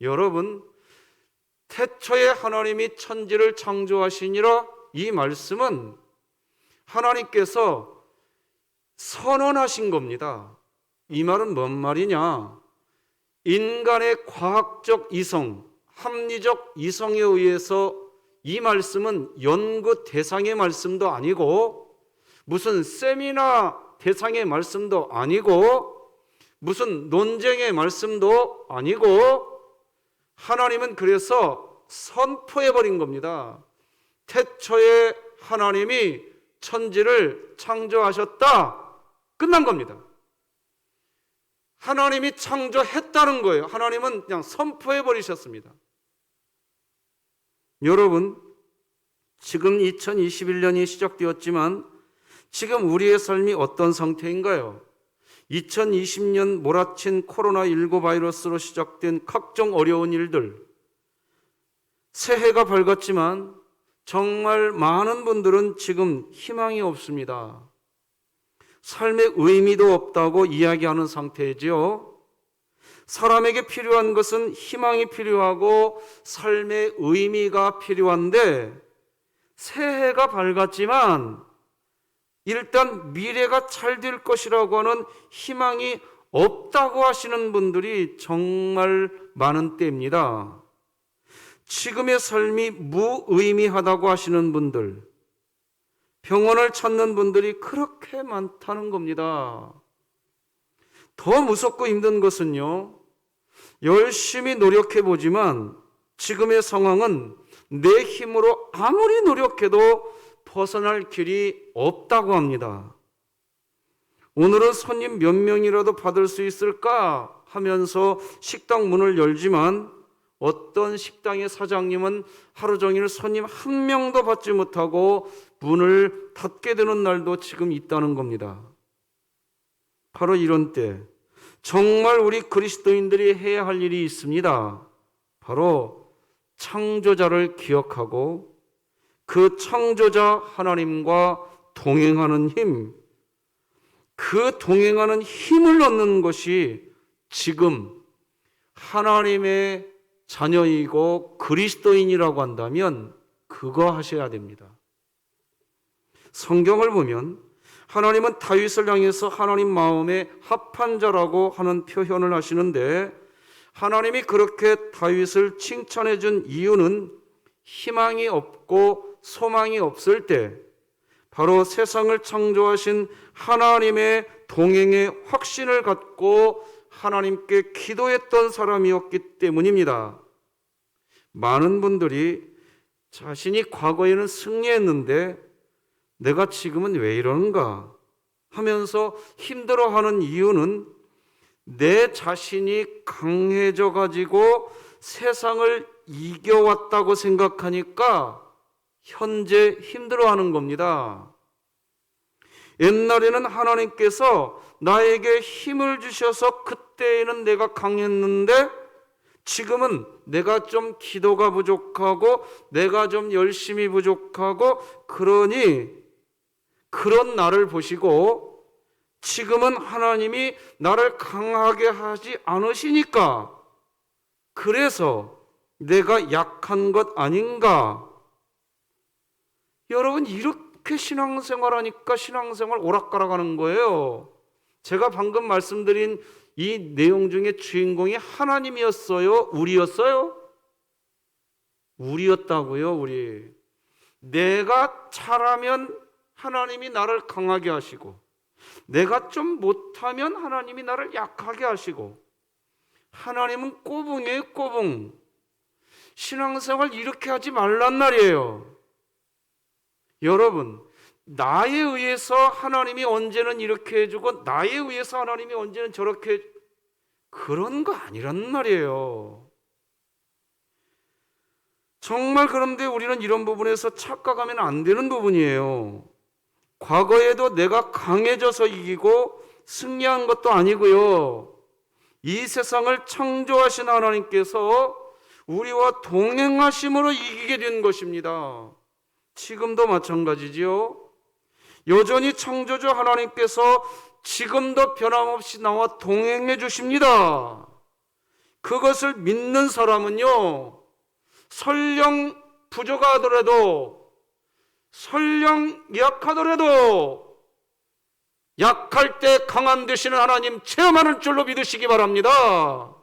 여러분, 태초에 하나님이 천지를 창조하시니라 이 말씀은 하나님께서 선언하신 겁니다. 이 말은 뭔 말이냐? 인간의 과학적 이성, 합리적 이성에 의해서 이 말씀은 연구 대상의 말씀도 아니고 무슨 세미나 대상의 말씀도 아니고 무슨 논쟁의 말씀도 아니고 하나님은 그래서 선포해 버린 겁니다. 태초에 하나님이 천지를 창조하셨다. 끝난 겁니다. 하나님이 창조했다는 거예요. 하나님은 그냥 선포해 버리셨습니다. 여러분, 지금 2021년이 시작되었지만 지금 우리의 삶이 어떤 상태인가요? 2020년 몰아친 코로나19 바이러스로 시작된 각종 어려운 일들, 새해가 밝았지만 정말 많은 분들은 지금 희망이 없습니다. 삶의 의미도 없다고 이야기하는 상태이지요. 사람에게 필요한 것은 희망이 필요하고 삶의 의미가 필요한데 새해가 밝았지만 일단 미래가 잘 될 것이라고 하는 희망이 없다고 하시는 분들이 정말 많은 때입니다. 지금의 삶이 무의미하다고 하시는 분들, 병원을 찾는 분들이 그렇게 많다는 겁니다. 더 무섭고 힘든 것은요, 열심히 노력해 보지만 지금의 상황은 내 힘으로 아무리 노력해도 벗어날 길이 없다고 합니다. 오늘은 손님 몇 명이라도 받을 수 있을까 하면서 식당 문을 열지만 어떤 식당의 사장님은 하루 종일 손님 한 명도 받지 못하고 문을 닫게 되는 날도 지금 있다는 겁니다. 바로 이런 때 정말 우리 그리스도인들이 해야 할 일이 있습니다. 바로 창조자를 기억하고 그 창조자 하나님과 동행하는 힘, 그 동행하는 힘을 얻는 것이 지금 하나님의 자녀이고 그리스도인이라고 한다면 그거 하셔야 됩니다. 성경을 보면 하나님은 다윗을 향해서 하나님 마음에 합한 자라고 하는 표현을 하시는데 하나님이 그렇게 다윗을 칭찬해 준 이유는 희망이 없고 소망이 없을 때 바로 세상을 창조하신 하나님의 동행의 확신을 갖고 하나님께 기도했던 사람이었기 때문입니다. 많은 분들이 자신이 과거에는 승리했는데 내가 지금은 왜 이러는가 하면서 힘들어하는 이유는 내 자신이 강해져 가지고 세상을 이겨왔다고 생각하니까 현재 힘들어하는 겁니다. 옛날에는 하나님께서 나에게 힘을 주셔서 그때에는 내가 강했는데 지금은 내가 좀 기도가 부족하고 내가 좀 열심히 부족하고 그러니 그런 나를 보시고 지금은 하나님이 나를 강하게 하지 않으시니까 그래서 내가 약한 것 아닌가? 여러분 이렇게 신앙생활하니까 신앙생활 오락가락하는 거예요. 제가 방금 말씀드린 이 내용 중에 주인공이 하나님이었어요? 우리였어요? 우리였다고요, 우리. 내가 잘하면 하나님이 나를 강하게 하시고 내가 좀 못하면 하나님이 나를 약하게 하시고 하나님은 꼬붕이에요, 꼬붕. 신앙생활 이렇게 하지 말란 말이에요. 여러분, 나에 의해서 하나님이 언제는 이렇게 해주고 나에 의해서 하나님이 언제는 저렇게 해주고 그런 거 아니란 말이에요. 정말 그런데 우리는 이런 부분에서 착각하면 안 되는 부분이에요. 과거에도 내가 강해져서 이기고 승리한 것도 아니고요. 이 세상을 창조하신 하나님께서 우리와 동행하심으로 이기게 된 것입니다. 지금도 마찬가지지요. 여전히 창조주 하나님께서 지금도 변함없이 나와 동행해 주십니다. 그것을 믿는 사람은요, 설령 부족하더라도 설령 약하더라도 약할 때 강한 되시는 하나님 체험하는 줄로 믿으시기 바랍니다.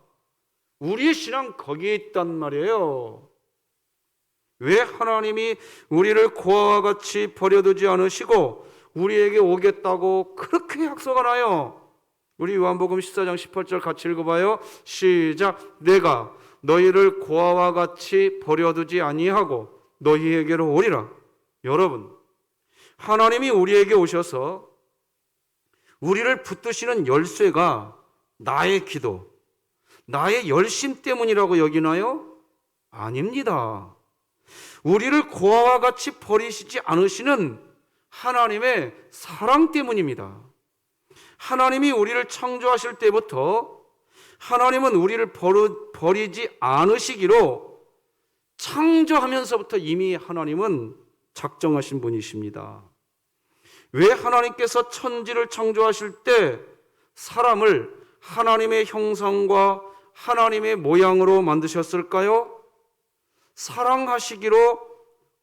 우리의 신앙 거기에 있단 말이에요. 왜 하나님이 우리를 고아와 같이 버려두지 않으시고 우리에게 오겠다고 그렇게 약속하나요? 우리 요한복음 14장 18절 같이 읽어봐요. 시작. 내가 너희를 고아와 같이 버려두지 아니하고 너희에게로 오리라. 여러분, 하나님이 우리에게 오셔서 우리를 붙드시는 열쇠가 나의 기도, 나의 열심 때문이라고 여기나요? 아닙니다. 우리를 고아와 같이 버리시지 않으시는 하나님의 사랑 때문입니다. 하나님이 우리를 창조하실 때부터 하나님은 우리를 버리지 않으시기로 창조하면서부터 이미 하나님은 작정하신 분이십니다. 왜 하나님께서 천지를 창조하실 때 사람을 하나님의 형상과 하나님의 모양으로 만드셨을까요? 사랑하시기로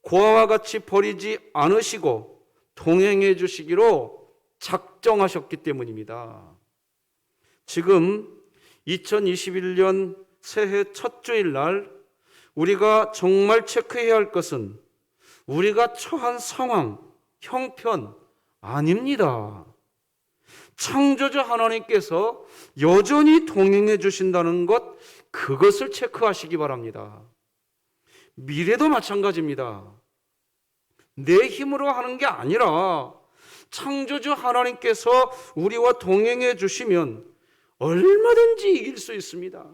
고아와 같이 버리지 않으시고 동행해 주시기로 작정하셨기 때문입니다. 지금 2021년 새해 첫 주일날 우리가 정말 체크해야 할 것은 우리가 처한 상황, 형편 아닙니다. 창조주 하나님께서 여전히 동행해 주신다는 것, 그것을 체크하시기 바랍니다. 미래도 마찬가지입니다. 내 힘으로 하는 게 아니라 창조주 하나님께서 우리와 동행해 주시면 얼마든지 이길 수 있습니다.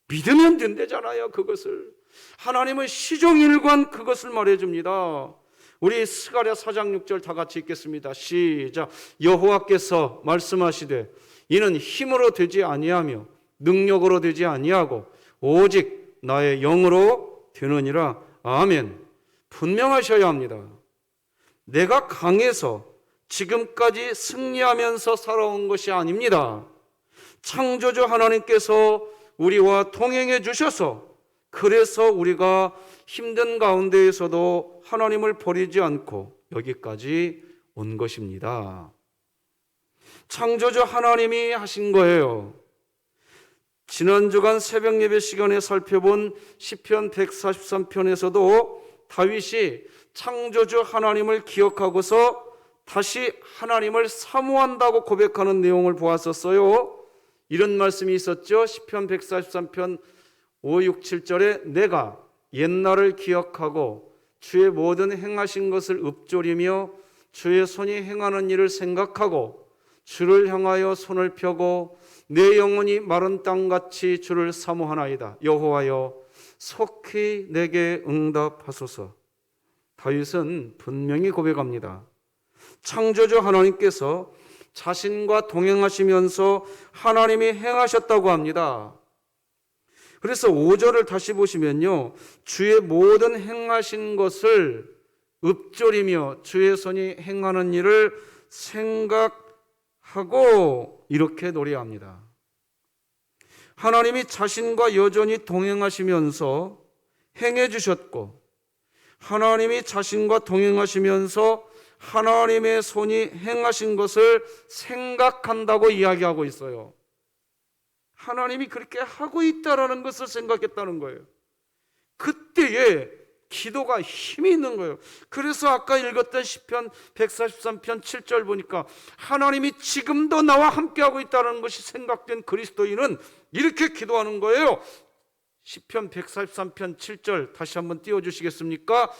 믿으면 된다잖아요. 그것을 하나님은 시종일관 그것을 말해줍니다. 우리 스가랴 4장 6절 다 같이 읽겠습니다. 시작. 여호와께서 말씀하시되 이는 힘으로 되지 아니하며 능력으로 되지 아니하고 오직 나의 영으로 되느니라. 아멘. 분명하셔야 합니다. 내가 강해서 지금까지 승리하면서 살아온 것이 아닙니다. 창조주 하나님께서 우리와 동행해 주셔서 그래서 우리가 힘든 가운데에서도 하나님을 버리지 않고 여기까지 온 것입니다. 창조주 하나님이 하신 거예요. 지난 주간 새벽 예배 시간에 살펴본 시편 143편에서도 다윗이 창조주 하나님을 기억하고서 다시 하나님을 사모한다고 고백하는 내용을 보았었어요. 이런 말씀이 있었죠. 시편 143편 5, 6, 7절에 내가 옛날을 기억하고 주의 모든 행하신 것을 읊조리며 주의 손이 행하는 일을 생각하고 주를 향하여 손을 펴고 내 영혼이 마른 땅같이 주를 사모하나이다. 여호와여 속히 내게 응답하소서. 다윗은 분명히 고백합니다. 창조주 하나님께서 자신과 동행하시면서 하나님이 행하셨다고 합니다. 그래서 5절을 다시 보시면요, 주의 모든 행하신 것을 읊조리며 주의 손이 행하는 일을 생각하고 이렇게 노래합니다. 하나님이 자신과 여전히 동행하시면서 행해 주셨고 하나님이 자신과 동행하시면서 하나님의 손이 행하신 것을 생각한다고 이야기하고 있어요. 하나님이 그렇게 하고 있다라는 것을 생각했다는 거예요. 그때에 기도가 힘이 있는 거예요. 그래서 아까 읽었던 시편 143편 7절 보니까 하나님이 지금도 나와 함께하고 있다는 것이 생각된 그리스도인은 이렇게 기도하는 거예요. 시편 143편 7절 다시 한번 띄워주시겠습니까?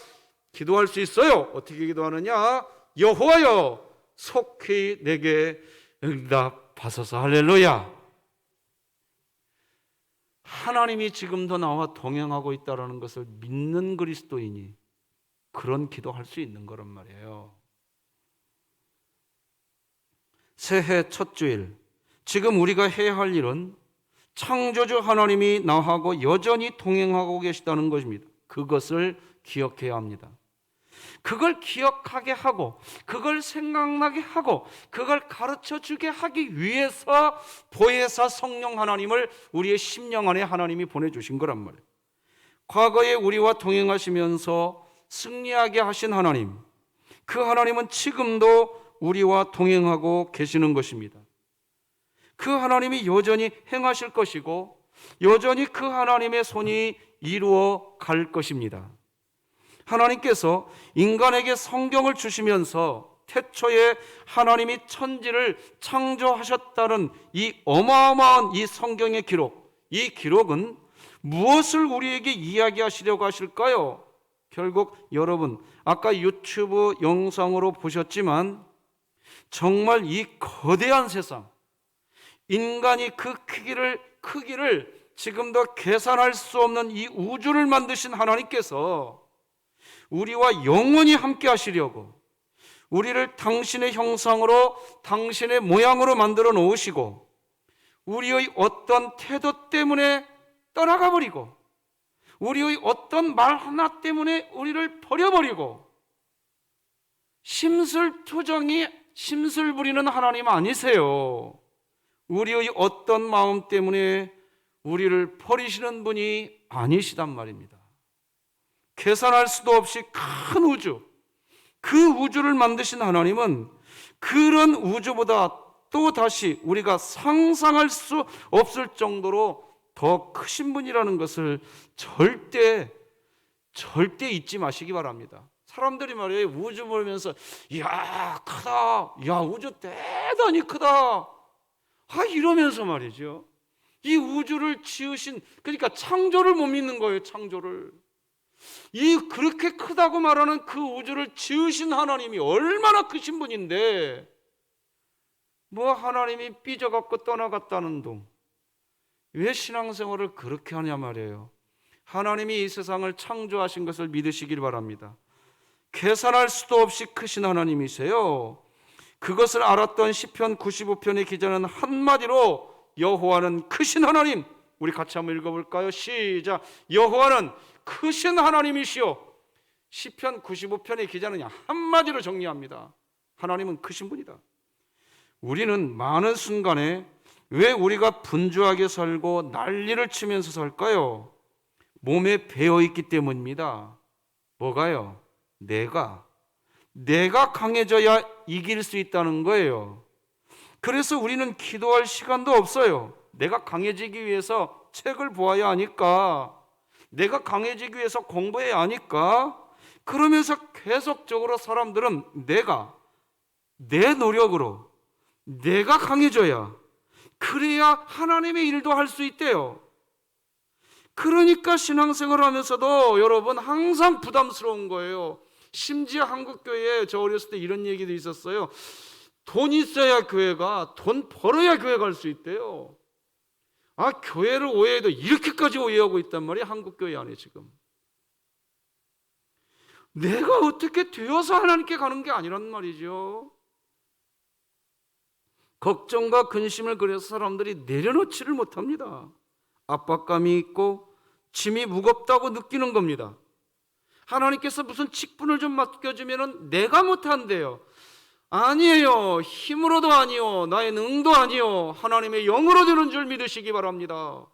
기도할 수 있어요. 어떻게 기도하느냐? 여호와여 속히 내게 응답하소서. 할렐루야. 하나님이 지금도 나와 동행하고 있다는 것을 믿는 그리스도인이 그런 기도할 수 있는 거란 말이에요. 새해 첫 주일, 지금 우리가 해야 할 일은 창조주 하나님이 나하고 여전히 동행하고 계시다는 것입니다. 그것을 기억해야 합니다. 그걸 기억하게 하고 그걸 생각나게 하고 그걸 가르쳐주게 하기 위해서 보혜사 성령 하나님을 우리의 심령 안에 하나님이 보내주신 거란 말이에요. 과거에 우리와 동행하시면서 승리하게 하신 하나님, 그 하나님은 지금도 우리와 동행하고 계시는 것입니다. 그 하나님이 여전히 행하실 것이고 여전히 그 하나님의 손이 이루어 갈 것입니다. 하나님께서 인간에게 성경을 주시면서 태초에 하나님이 천지를 창조하셨다는 이 어마어마한 이 성경의 기록, 이 기록은 무엇을 우리에게 이야기하시려고 하실까요? 결국 여러분, 아까 유튜브 영상으로 보셨지만 정말 이 거대한 세상, 인간이 그 크기를 지금도 계산할 수 없는 이 우주를 만드신 하나님께서 우리와 영원히 함께 하시려고 우리를 당신의 형상으로, 당신의 모양으로 만들어 놓으시고 우리의 어떤 태도 때문에 떠나가 버리고 우리의 어떤 말 하나 때문에 우리를 버려버리고 심술투정이 심술 부리는 하나님 아니세요. 우리의 어떤 마음 때문에 우리를 버리시는 분이 아니시단 말입니다. 계산할 수도 없이 큰 우주, 그 우주를 만드신 하나님은 그런 우주보다 또 다시 우리가 상상할 수 없을 정도로 더 크신 분이라는 것을 절대 잊지 마시기 바랍니다. 사람들이 말이에요, 우주 보면서 이야 크다, 야 우주 대단히 크다, 이러면서 말이죠, 이 우주를 지으신, 그러니까 창조를 못 믿는 거예요. 창조를, 이 그렇게 크다고 말하는 그 우주를 지으신 하나님이 얼마나 크신 분인데 뭐 하나님이 삐져갖고 떠나갔다는 둥, 왜 신앙생활을 그렇게 하냐 말이에요. 하나님이 이 세상을 창조하신 것을 믿으시길 바랍니다. 계산할 수도 없이 크신 하나님이세요. 그것을 알았던 시편 95편의 기자는 한마디로 여호와는 크신 하나님, 우리 같이 한번 읽어볼까요? 시작. 여호와는 크신 하나님이시오. 시편 95편의 기자는 한마디로 정리합니다. 하나님은 크신 분이다. 우리는 많은 순간에 왜 우리가 분주하게 살고 난리를 치면서 살까요? 몸에 배어있기 때문입니다. 뭐가요? 내가 강해져야 이길 수 있다는 거예요. 그래서 우리는 기도할 시간도 없어요. 내가 강해지기 위해서 책을 보아야 하니까, 내가 강해지기 위해서 공부해야 하니까, 그러면서 계속적으로 사람들은 내 노력으로 내가 강해져야, 그래야 하나님의 일도 할 수 있대요. 그러니까 신앙생활을 하면서도 여러분 항상 부담스러운 거예요. 심지어 한국교회에 저 어렸을 때 이런 얘기도 있었어요. 돈 있어야 교회가, 돈 벌어야 교회가 할 수 있대요. 교회를 오해해도 이렇게까지 오해하고 있단 말이에요. 한국교회 안에 지금. 내가 어떻게 되어서 하나님께 가는 게 아니란 말이죠. 걱정과 근심을 그래서 사람들이 내려놓지를 못합니다. 압박감이 있고 짐이 무겁다고 느끼는 겁니다. 하나님께서 무슨 직분을 좀 맡겨주면 내가 못한대요. 아니에요. 힘으로도 아니요, 나의 능도 아니요, 하나님의 영으로 되는 줄 믿으시기 바랍니다.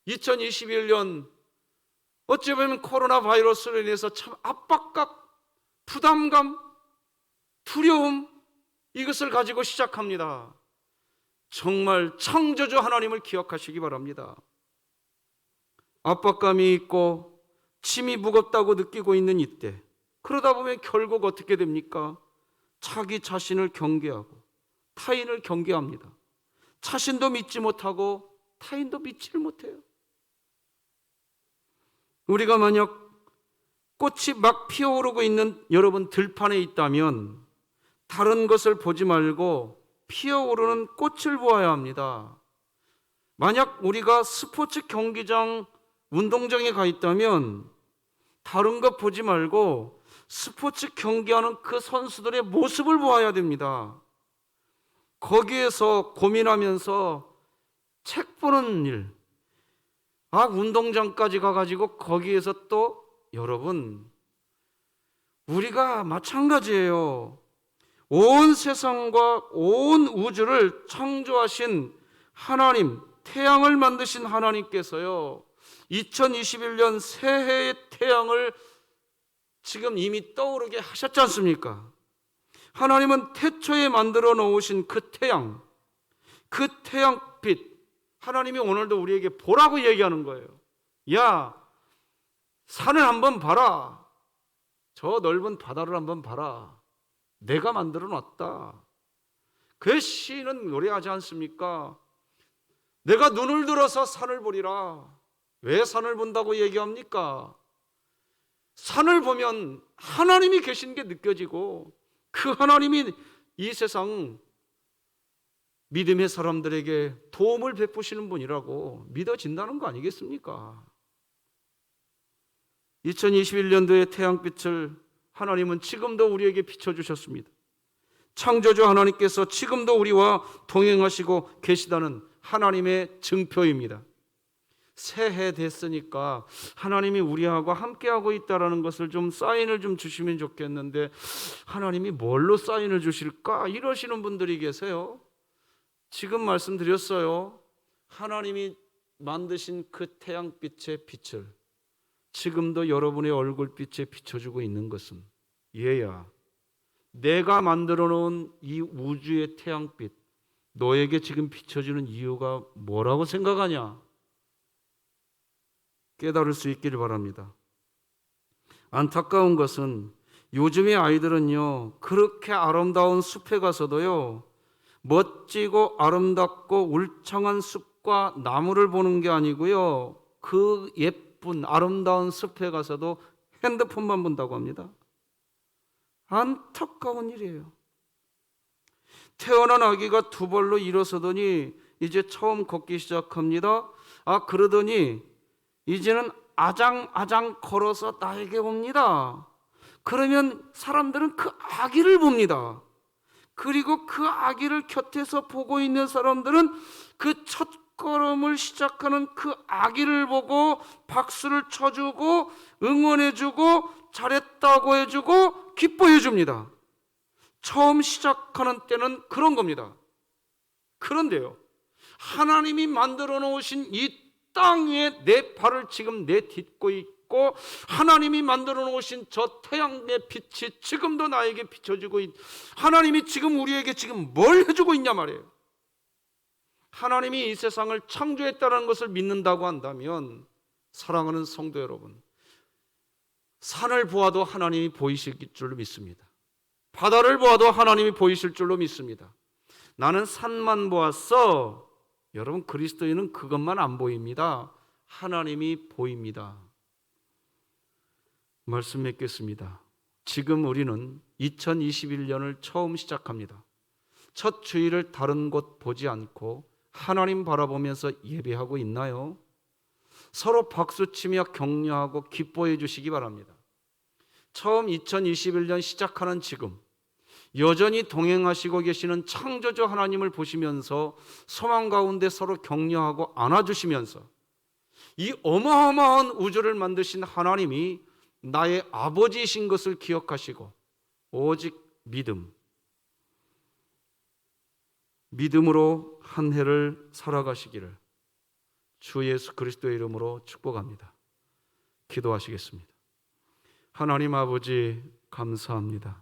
2021년 어찌 보면 코로나 바이러스로 인해서 참 압박감, 부담감, 두려움, 이것을 가지고 시작합니다. 정말 창조주 하나님을 기억하시기 바랍니다. 압박감이 있고 짐이 무겁다고 느끼고 있는 이때, 그러다 보면 결국 어떻게 됩니까? 자기 자신을 경계하고 타인을 경계합니다. 자신도 믿지 못하고 타인도 믿지를 못해요. 우리가 만약 꽃이 막 피어오르고 있는 여러분 들판에 있다면 다른 것을 보지 말고 피어오르는 꽃을 보아야 합니다. 만약 우리가 스포츠 경기장, 운동장에 가 있다면 다른 것 보지 말고 스포츠 경기하는 그 선수들의 모습을 보아야 됩니다. 거기에서 고민하면서 책 보는 일, 운동장까지 가가지고 거기에서 또 여러분, 우리가 마찬가지예요. 온 세상과 온 우주를 창조하신 하나님, 태양을 만드신 하나님께서요, 2021년 새해의 태양을 지금 이미 떠오르게 하셨지 않습니까? 하나님은 태초에 만들어 놓으신 그 태양, 그 태양빛, 하나님이 오늘도 우리에게 보라고 얘기하는 거예요. 야, 산을 한번 봐라. 저 넓은 바다를 한번 봐라. 내가 만들어 놨다. 그 시인은 노래하지 않습니까? 내가 눈을 들어서 산을 보리라. 왜 산을 본다고 얘기합니까? 산을 보면 하나님이 계신 게 느껴지고 그 하나님이 이 세상 믿음의 사람들에게 도움을 베푸시는 분이라고 믿어진다는 거 아니겠습니까? 2021년도의 태양빛을 하나님은 지금도 우리에게 비춰주셨습니다. 창조주 하나님께서 지금도 우리와 동행하시고 계시다는 하나님의 증표입니다. 새해 됐으니까 하나님이 우리하고 함께하고 있다는 것을 좀 사인을 좀 주시면 좋겠는데 하나님이 뭘로 사인을 주실까? 이러시는 분들이 계세요. 지금 말씀드렸어요. 하나님이 만드신 그 태양빛의 빛을 지금도 여러분의 얼굴빛에 비춰주고 있는 것은 얘야, 내가 만들어 놓은 이 우주의 태양빛 너에게 지금 비춰주는 이유가 뭐라고 생각하냐? 깨달을 수 있기를 바랍니다. 안타까운 것은 요즘의 아이들은요, 그렇게 아름다운 숲에 가서도요, 멋지고 아름답고 울창한 숲과 나무를 보는 게 아니고요, 그 예쁜 아름다운 숲에 가서도 핸드폰만 본다고 합니다. 안타까운 일이에요. 태어난 아기가 두 발로 일어서더니 이제 처음 걷기 시작합니다. 그러더니 이제는 아장아장 걸어서 나에게 옵니다. 그러면 사람들은 그 아기를 봅니다. 그리고 그 아기를 곁에서 보고 있는 사람들은 그 첫 걸음을 시작하는 그 아기를 보고 박수를 쳐주고 응원해주고 잘했다고 해주고 기뻐해줍니다. 처음 시작하는 때는 그런 겁니다. 그런데요, 하나님이 만들어 놓으신 이 땅에 내 발을 지금 내딛고 있고 하나님이 만들어 놓으신 저 태양의 빛이 지금도 나에게 비춰지고 하나님이 지금 우리에게 지금 뭘 해주고 있냐 말이에요. 하나님이 이 세상을 창조했다는 것을 믿는다고 한다면 사랑하는 성도 여러분, 산을 보아도 하나님이 보이실 줄로 믿습니다. 바다를 보아도 하나님이 보이실 줄로 믿습니다. 나는 산만 보았어. 여러분, 그리스도인은 그것만 안 보입니다. 하나님이 보입니다. 말씀 맺겠습니다. 지금 우리는 2021년을 처음 시작합니다. 첫 주일을 다른 곳 보지 않고 하나님 바라보면서 예배하고 있나요? 서로 박수치며 격려하고 기뻐해 주시기 바랍니다. 처음 2021년 시작하는 지금 여전히 동행하시고 계시는 창조주 하나님을 보시면서 소망 가운데 서로 격려하고 안아주시면서 이 어마어마한 우주를 만드신 하나님이 나의 아버지이신 것을 기억하시고 오직 믿음으로 한 해를 살아가시기를 주 예수 그리스도의 이름으로 축복합니다. 기도하시겠습니다. 하나님 아버지 감사합니다.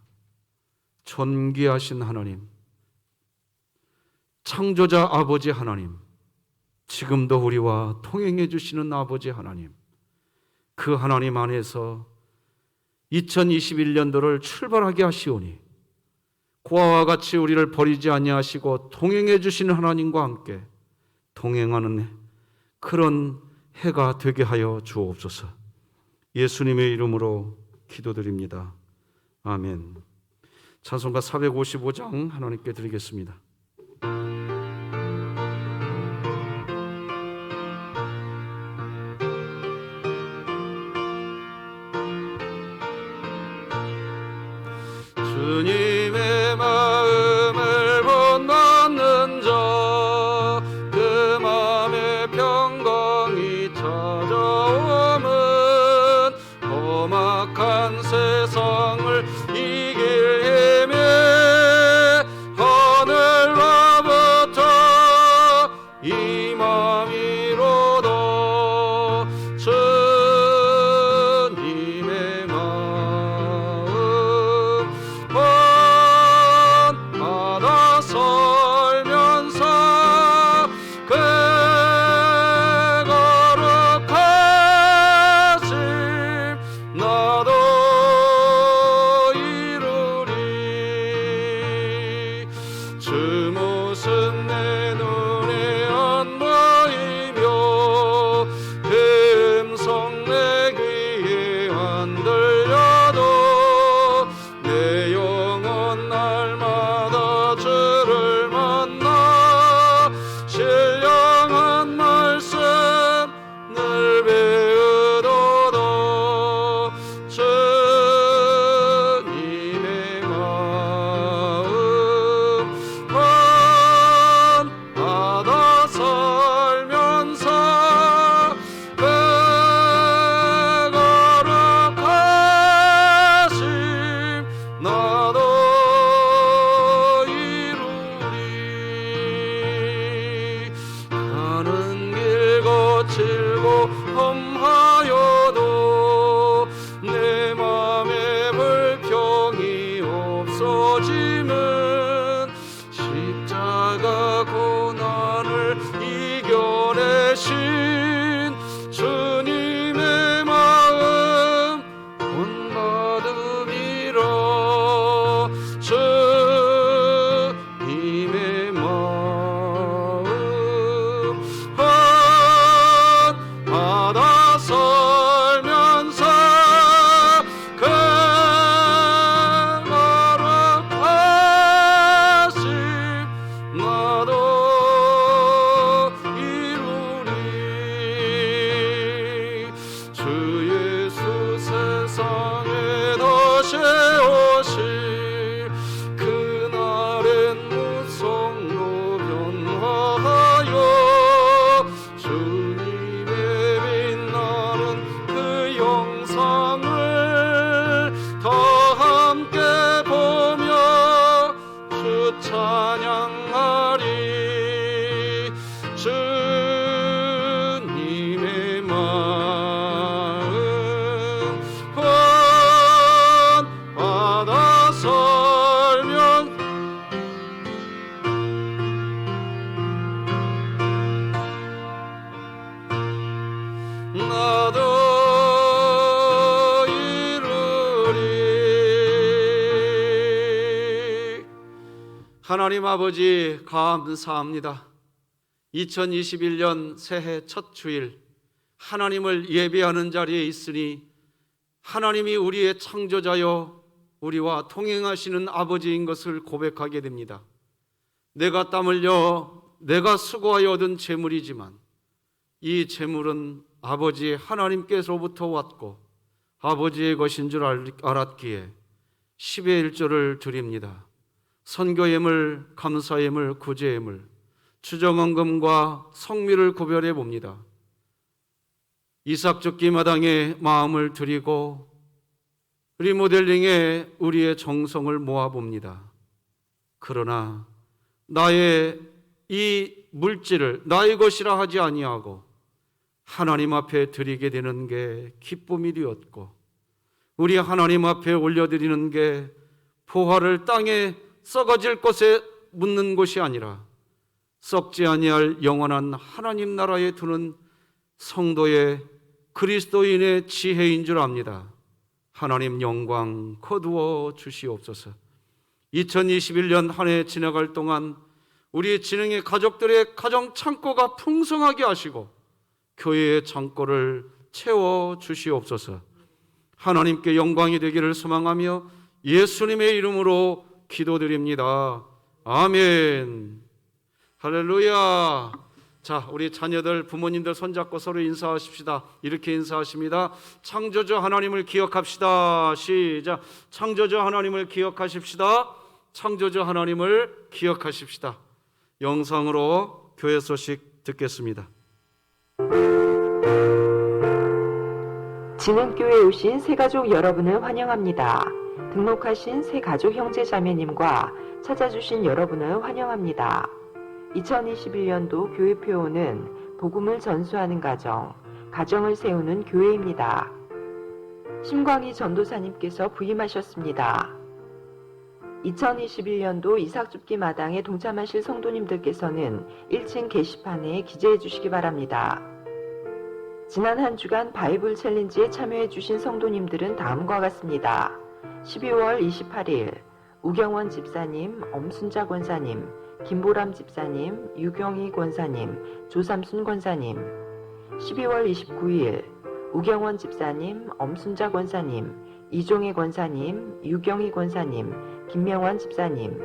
존귀하신 하나님, 창조자 아버지 하나님, 지금도 우리와 통행해 주시는 아버지 하나님, 그 하나님 안에서 2021년도를 출발하게 하시오니 고아와 같이 우리를 버리지 아니하시고 동행해 주시는 하나님과 함께 동행하는 그런 해가 되게 하여 주옵소서. 예수님의 이름으로 기도드립니다. 아멘. 찬송가 455장 하나님께 드리겠습니다. 주님의 마음을 본받는 자, 그 마음에 평강이 찾아오면 험악한 세상을 이길 힘에 하늘로부터 임함이로다. 주님의 마음 되신 주님의 마음 본받음이라. 주님의 마음 받아 설면서 그 거룩하심 나도 이루리. 주 예수 세상에 다시 오실 그날엔 무성로 변화하여 주님의 빛나는 그 영상을 다 함께 보며 주 찬양하리. 주님의 마음 받아 설면 나도 이루리. 하나님 아버지 감사합니다. 2021년 새해 첫 주일 하나님을 예배하는 자리에 있으니 하나님이 우리의 창조자여 우리와 동행하시는 아버지인 것을 고백하게 됩니다. 내가 땀 흘려 내가 수고하여 얻은 재물이지만 이 재물은 아버지 하나님께서부터 왔고 아버지의 것인 줄 알았기에 10의 1조를 드립니다. 선교예물, 감사예물, 구제예물, 추정헌금과 성미를 구별해 봅니다. 이삭죽기 마당에 마음을 드리고 리모델링에 우리의 정성을 모아봅니다. 그러나 나의 이 물질을 나의 것이라 하지 아니하고 하나님 앞에 드리게 되는 게 기쁨이 되었고 우리 하나님 앞에 올려드리는 게 보화를 땅에 썩어질 것에 묻는 것이 아니라 썩지 아니할 영원한 하나님 나라에 두는 성도의 그리스도인의 지혜인 줄 압니다. 하나님 영광 거두어 주시옵소서. 2021년 한 해 지나갈 동안 우리 진흥의 가족들의 가정 창고가 풍성하게 하시고 교회의 창고를 채워 주시옵소서. 하나님께 영광이 되기를 소망하며 예수님의 이름으로 기도드립니다. 아멘. 할렐루야. 자, 우리 자녀들, 부모님들 손잡고 서로 인사하십시다. 이렇게 인사하십니다. 창조주 하나님을 기억합시다. 시작. 창조주 하나님을 기억하십시다. 창조주 하나님을 기억하십시다. 영상으로 교회 소식 듣겠습니다. 진흥교회에 오신 새가족 여러분을 환영합니다. 등록하신 새가족 형제자매님과 찾아주신 여러분을 환영합니다. 2021년도 교회표어는 복음을 전수하는 가정, 가정을 세우는 교회입니다. 심광희 전도사님께서 부임하셨습니다. 2021년도 이삭줍기 마당에 동참하실 성도님들께서는 1층 게시판에 기재해 주시기 바랍니다. 지난 한 주간 바이블 챌린지에 참여해 주신 성도님들은 다음과 같습니다. 12월 28일 우경원 집사님, 엄순자 권사님, 김보람 집사님, 유경희 권사님, 조삼순 권사님. 12월 29일 우경원 집사님, 엄순자 권사님, 이종희 권사님, 유경희 권사님, 김명환 집사님.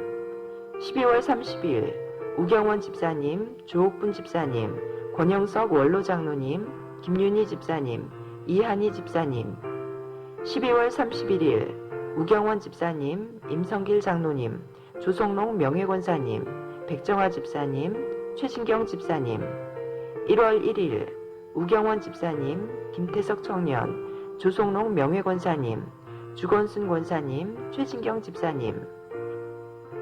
12월 30일 우경원 집사님, 조옥분 집사님, 권영석 원로 장로님, 김윤희 집사님, 이한희 집사님. 12월 31일 우경원 집사님, 임성길 장로님, 조성록 명예권사님, 백정화 집사님, 최신경 집사님. 1월 1일 우경원 집사님, 김태석 청년, 조성록 명예권사님, 주건순 권사님, 최신경 집사님.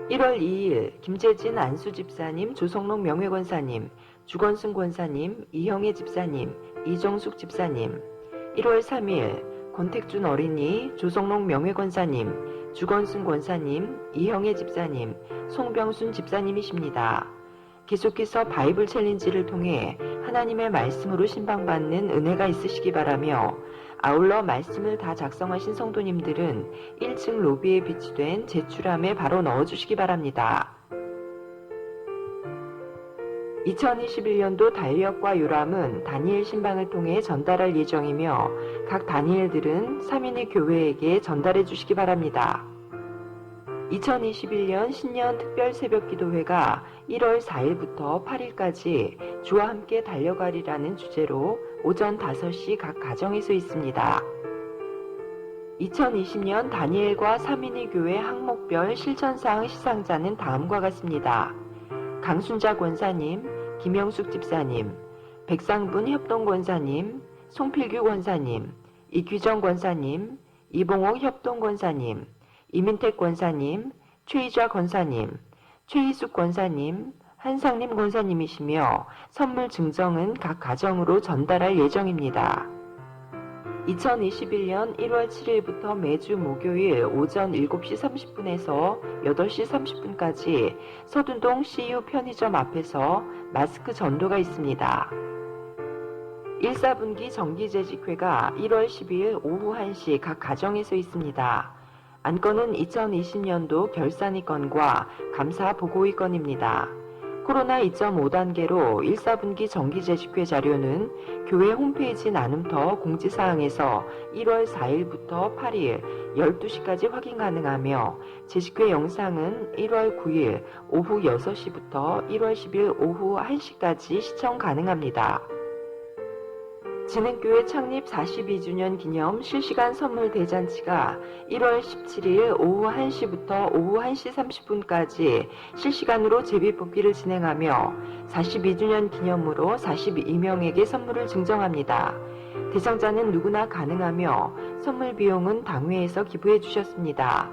1월 2일 김재진 안수 집사님, 조성록 명예권사님, 주건순 권사님, 이형혜 집사님, 이정숙 집사님. 1월 3일 권택준 어린이, 조성록 명예권사님, 주건순 권사님, 이형혜 집사님, 송병순 집사님이십니다. 계속해서 바이블 챌린지를 통해 하나님의 말씀으로 신방받는 은혜가 있으시기 바라며 아울러 말씀을 다 작성하신 성도님들은 1층 로비에 비치된 제출함에 바로 넣어주시기 바랍니다. 2021년도 달력과 요람은 다니엘 신방을 통해 전달할 예정이며 각 다니엘들은 3인의 교회에게 전달해 주시기 바랍니다. 2021년 신년 특별 새벽 기도회가 1월 4일부터 8일까지 주와 함께 달려가리라는 주제로 오전 5시 각 가정에서 있습니다. 2020년 다니엘과 3인의 교회 항목별 실천사항 시상자는 다음과 같습니다. 강순자 권사님, 김영숙 집사님, 백상분 협동 권사님, 송필규 권사님, 이규정 권사님, 이봉옥 협동 권사님, 이민택 권사님, 최희좌 권사님, 최희숙 권사님, 한상림 권사님이시며 선물 증정은 각 가정으로 전달할 예정입니다. 2021년 1월 7일부터 매주 목요일 오전 7시 30분에서 8시 30분까지 서둔동 CU 편의점 앞에서 마스크 전도가 있습니다. 1사분기 정기재직회가 1월 10일 오후 1시 각 가정에서 있습니다. 안건은 2020년도 결산이건과 감사 보고이건입니다. 코로나 2.5단계로 1사분기 정기재직회 자료는 교회 홈페이지 나눔터 공지사항에서 1월 4일부터 8일 12시까지 확인 가능하며 재직회 영상은 1월 9일 오후 6시부터 1월 10일 오후 1시까지 시청 가능합니다. 진흥교회 창립 42주년 기념 실시간 선물 대잔치가 1월 17일 오후 1시부터 오후 1시 30분까지 실시간으로 제비뽑기를 진행하며 42주년 기념으로 42명에게 선물을 증정합니다. 대상자는 누구나 가능하며 선물 비용은 당회에서 기부해 주셨습니다.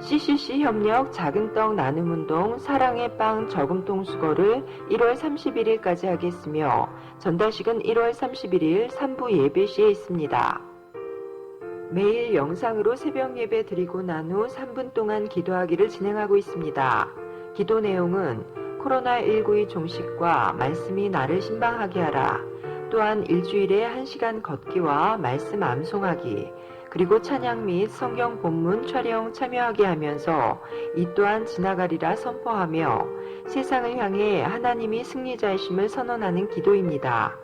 CCC 협력 작은 떡 나눔운동 사랑의 빵 저금통 수거를 1월 31일까지 하겠으며 전달식은 1월 31일 3부 예배 시에 있습니다. 매일 영상으로 새벽 예배 드리고 난 후 3분 동안 기도하기를 진행하고 있습니다. 기도 내용은 코로나19의 종식과 말씀이 나를 신방하게 하라. 또한 일주일에 1시간 걷기와 말씀 암송하기, 그리고 찬양 및 성경 본문 촬영 참여하게 하면서 이 또한 지나가리라 선포하며 세상을 향해 하나님이 승리자이심을 선언하는 기도입니다.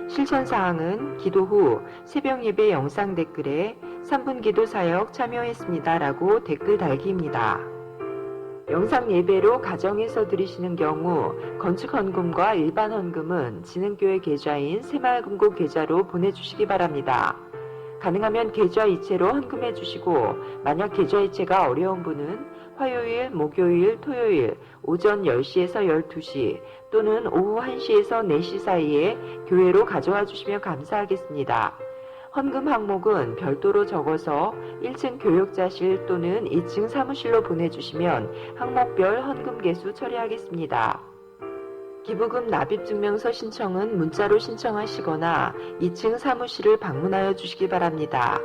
실천사항은 기도 후 새벽 예배 영상 댓글에 3분 기도 사역 참여했습니다 라고 댓글 달기입니다. 영상 예배로 가정에서 드리시는 경우 건축 헌금과 일반 헌금은 진흥교회 계좌인 새마을금고 계좌로 보내주시기 바랍니다. 가능하면 계좌 이체로 헌금해 주시고 만약 계좌 이체가 어려운 분은 화요일, 목요일, 토요일 오전 10시에서 12시 또는 오후 1시에서 4시 사이에 교회로 가져와 주시면 감사하겠습니다. 헌금 항목은 별도로 적어서 1층 교육자실 또는 2층 사무실로 보내주시면 항목별 헌금 개수 처리하겠습니다. 기부금 납입증명서 신청은 문자로 신청하시거나 2층 사무실을 방문하여 주시기 바랍니다.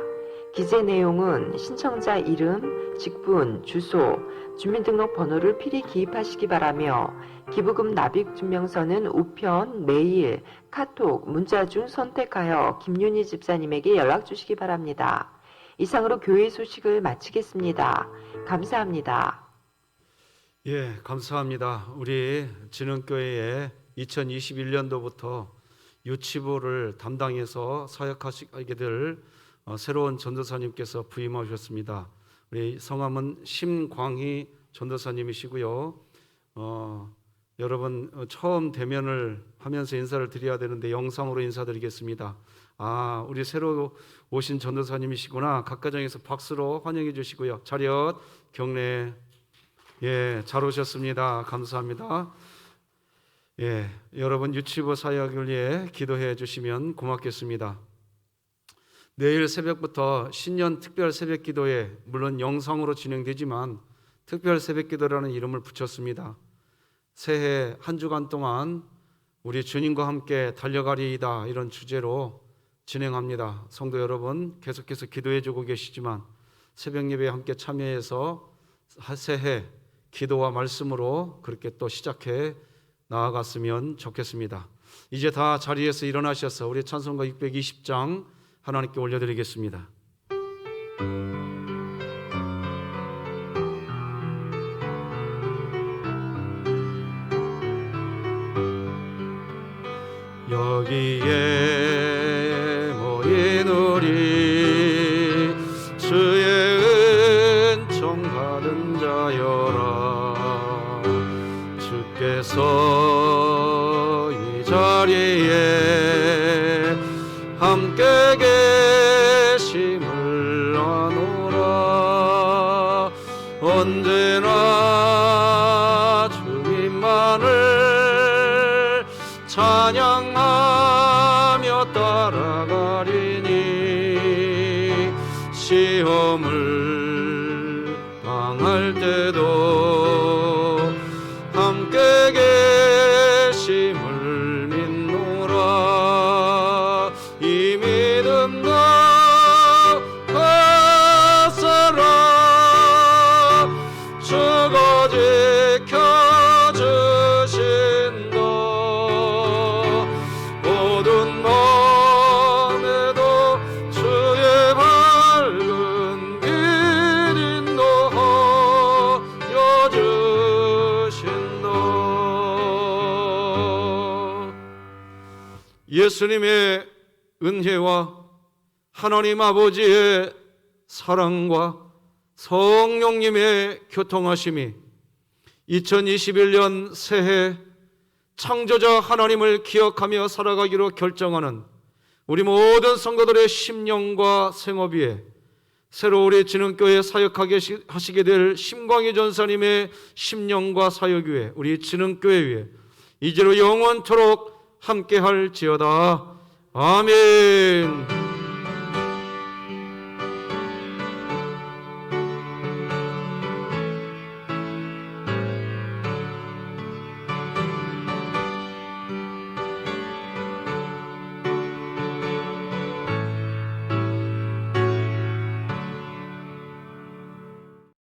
기재 내용은 신청자 이름, 직분, 주소, 주민등록번호를 필히 기입하시기 바라며 기부금 납입증명서는 우편, 메일, 카톡, 문자 중 선택하여 김윤희 집사님에게 연락 주시기 바랍니다. 이상으로 교회 소식을 마치겠습니다. 감사합니다. 예, 감사합니다. 우리 진흥교회에 2021년도부터 유치부를 담당해서 사역하시게 될 새로운 전도사님께서 부임하셨습니다. 우리 성함은 심광희 전도사님이시고요. 여러분 처음 대면을 하면서 인사를 드려야 되는데 영상으로 인사드리겠습니다. 아, 우리 새로 오신 전도사님이시구나. 각 가정에서 박수로 환영해 주시고요. 차렷 경례. 예, 잘 오셨습니다. 감사합니다. 예, 여러분 유치부 사역을 위해 기도해 주시면 고맙겠습니다. 내일 새벽부터 신년 특별 새벽 기도회, 물론 영상으로 진행되지만 특별 새벽 기도라는 이름을 붙였습니다. 새해 한 주간 동안 우리 주님과 함께 달려가리이다 이런 주제로 진행합니다. 성도 여러분 계속해서 기도해 주고 계시지만 새벽 예배에 함께 참여해서 새해 기도와 말씀으로 그렇게 또 시작해 나아갔으면 좋겠습니다. 이제 다 자리에서 일어나셔서 우리 찬송가 620장 하나님께 올려드리겠습니다. 여기에 모인 우리 주의 은총 받은 자여라. 주께서 이 자리에 함께 계심을 아노라. 언제나 주님만을 찬양하며 따라가리니 시험을 당할 때도 함께 계심을 믿노라. 이 믿음도 가사라. 주가 지켜주신다. 모든 밤에도 주의 밝은 길 인도하여 주신다. 예수님의 은혜와 하나님 아버지의 사랑과 성령님의 교통하심이 2021년 새해 창조자 하나님을 기억하며 살아가기로 결정하는 우리 모든 성도들의 심령과 생업 위에 새로 우리 진흥교회 사역하게 하시게 될 심광희 전사님의 심령과 사역 위에 우리 진흥교회 위에 이제로 영원토록 함께할지어다. 아멘.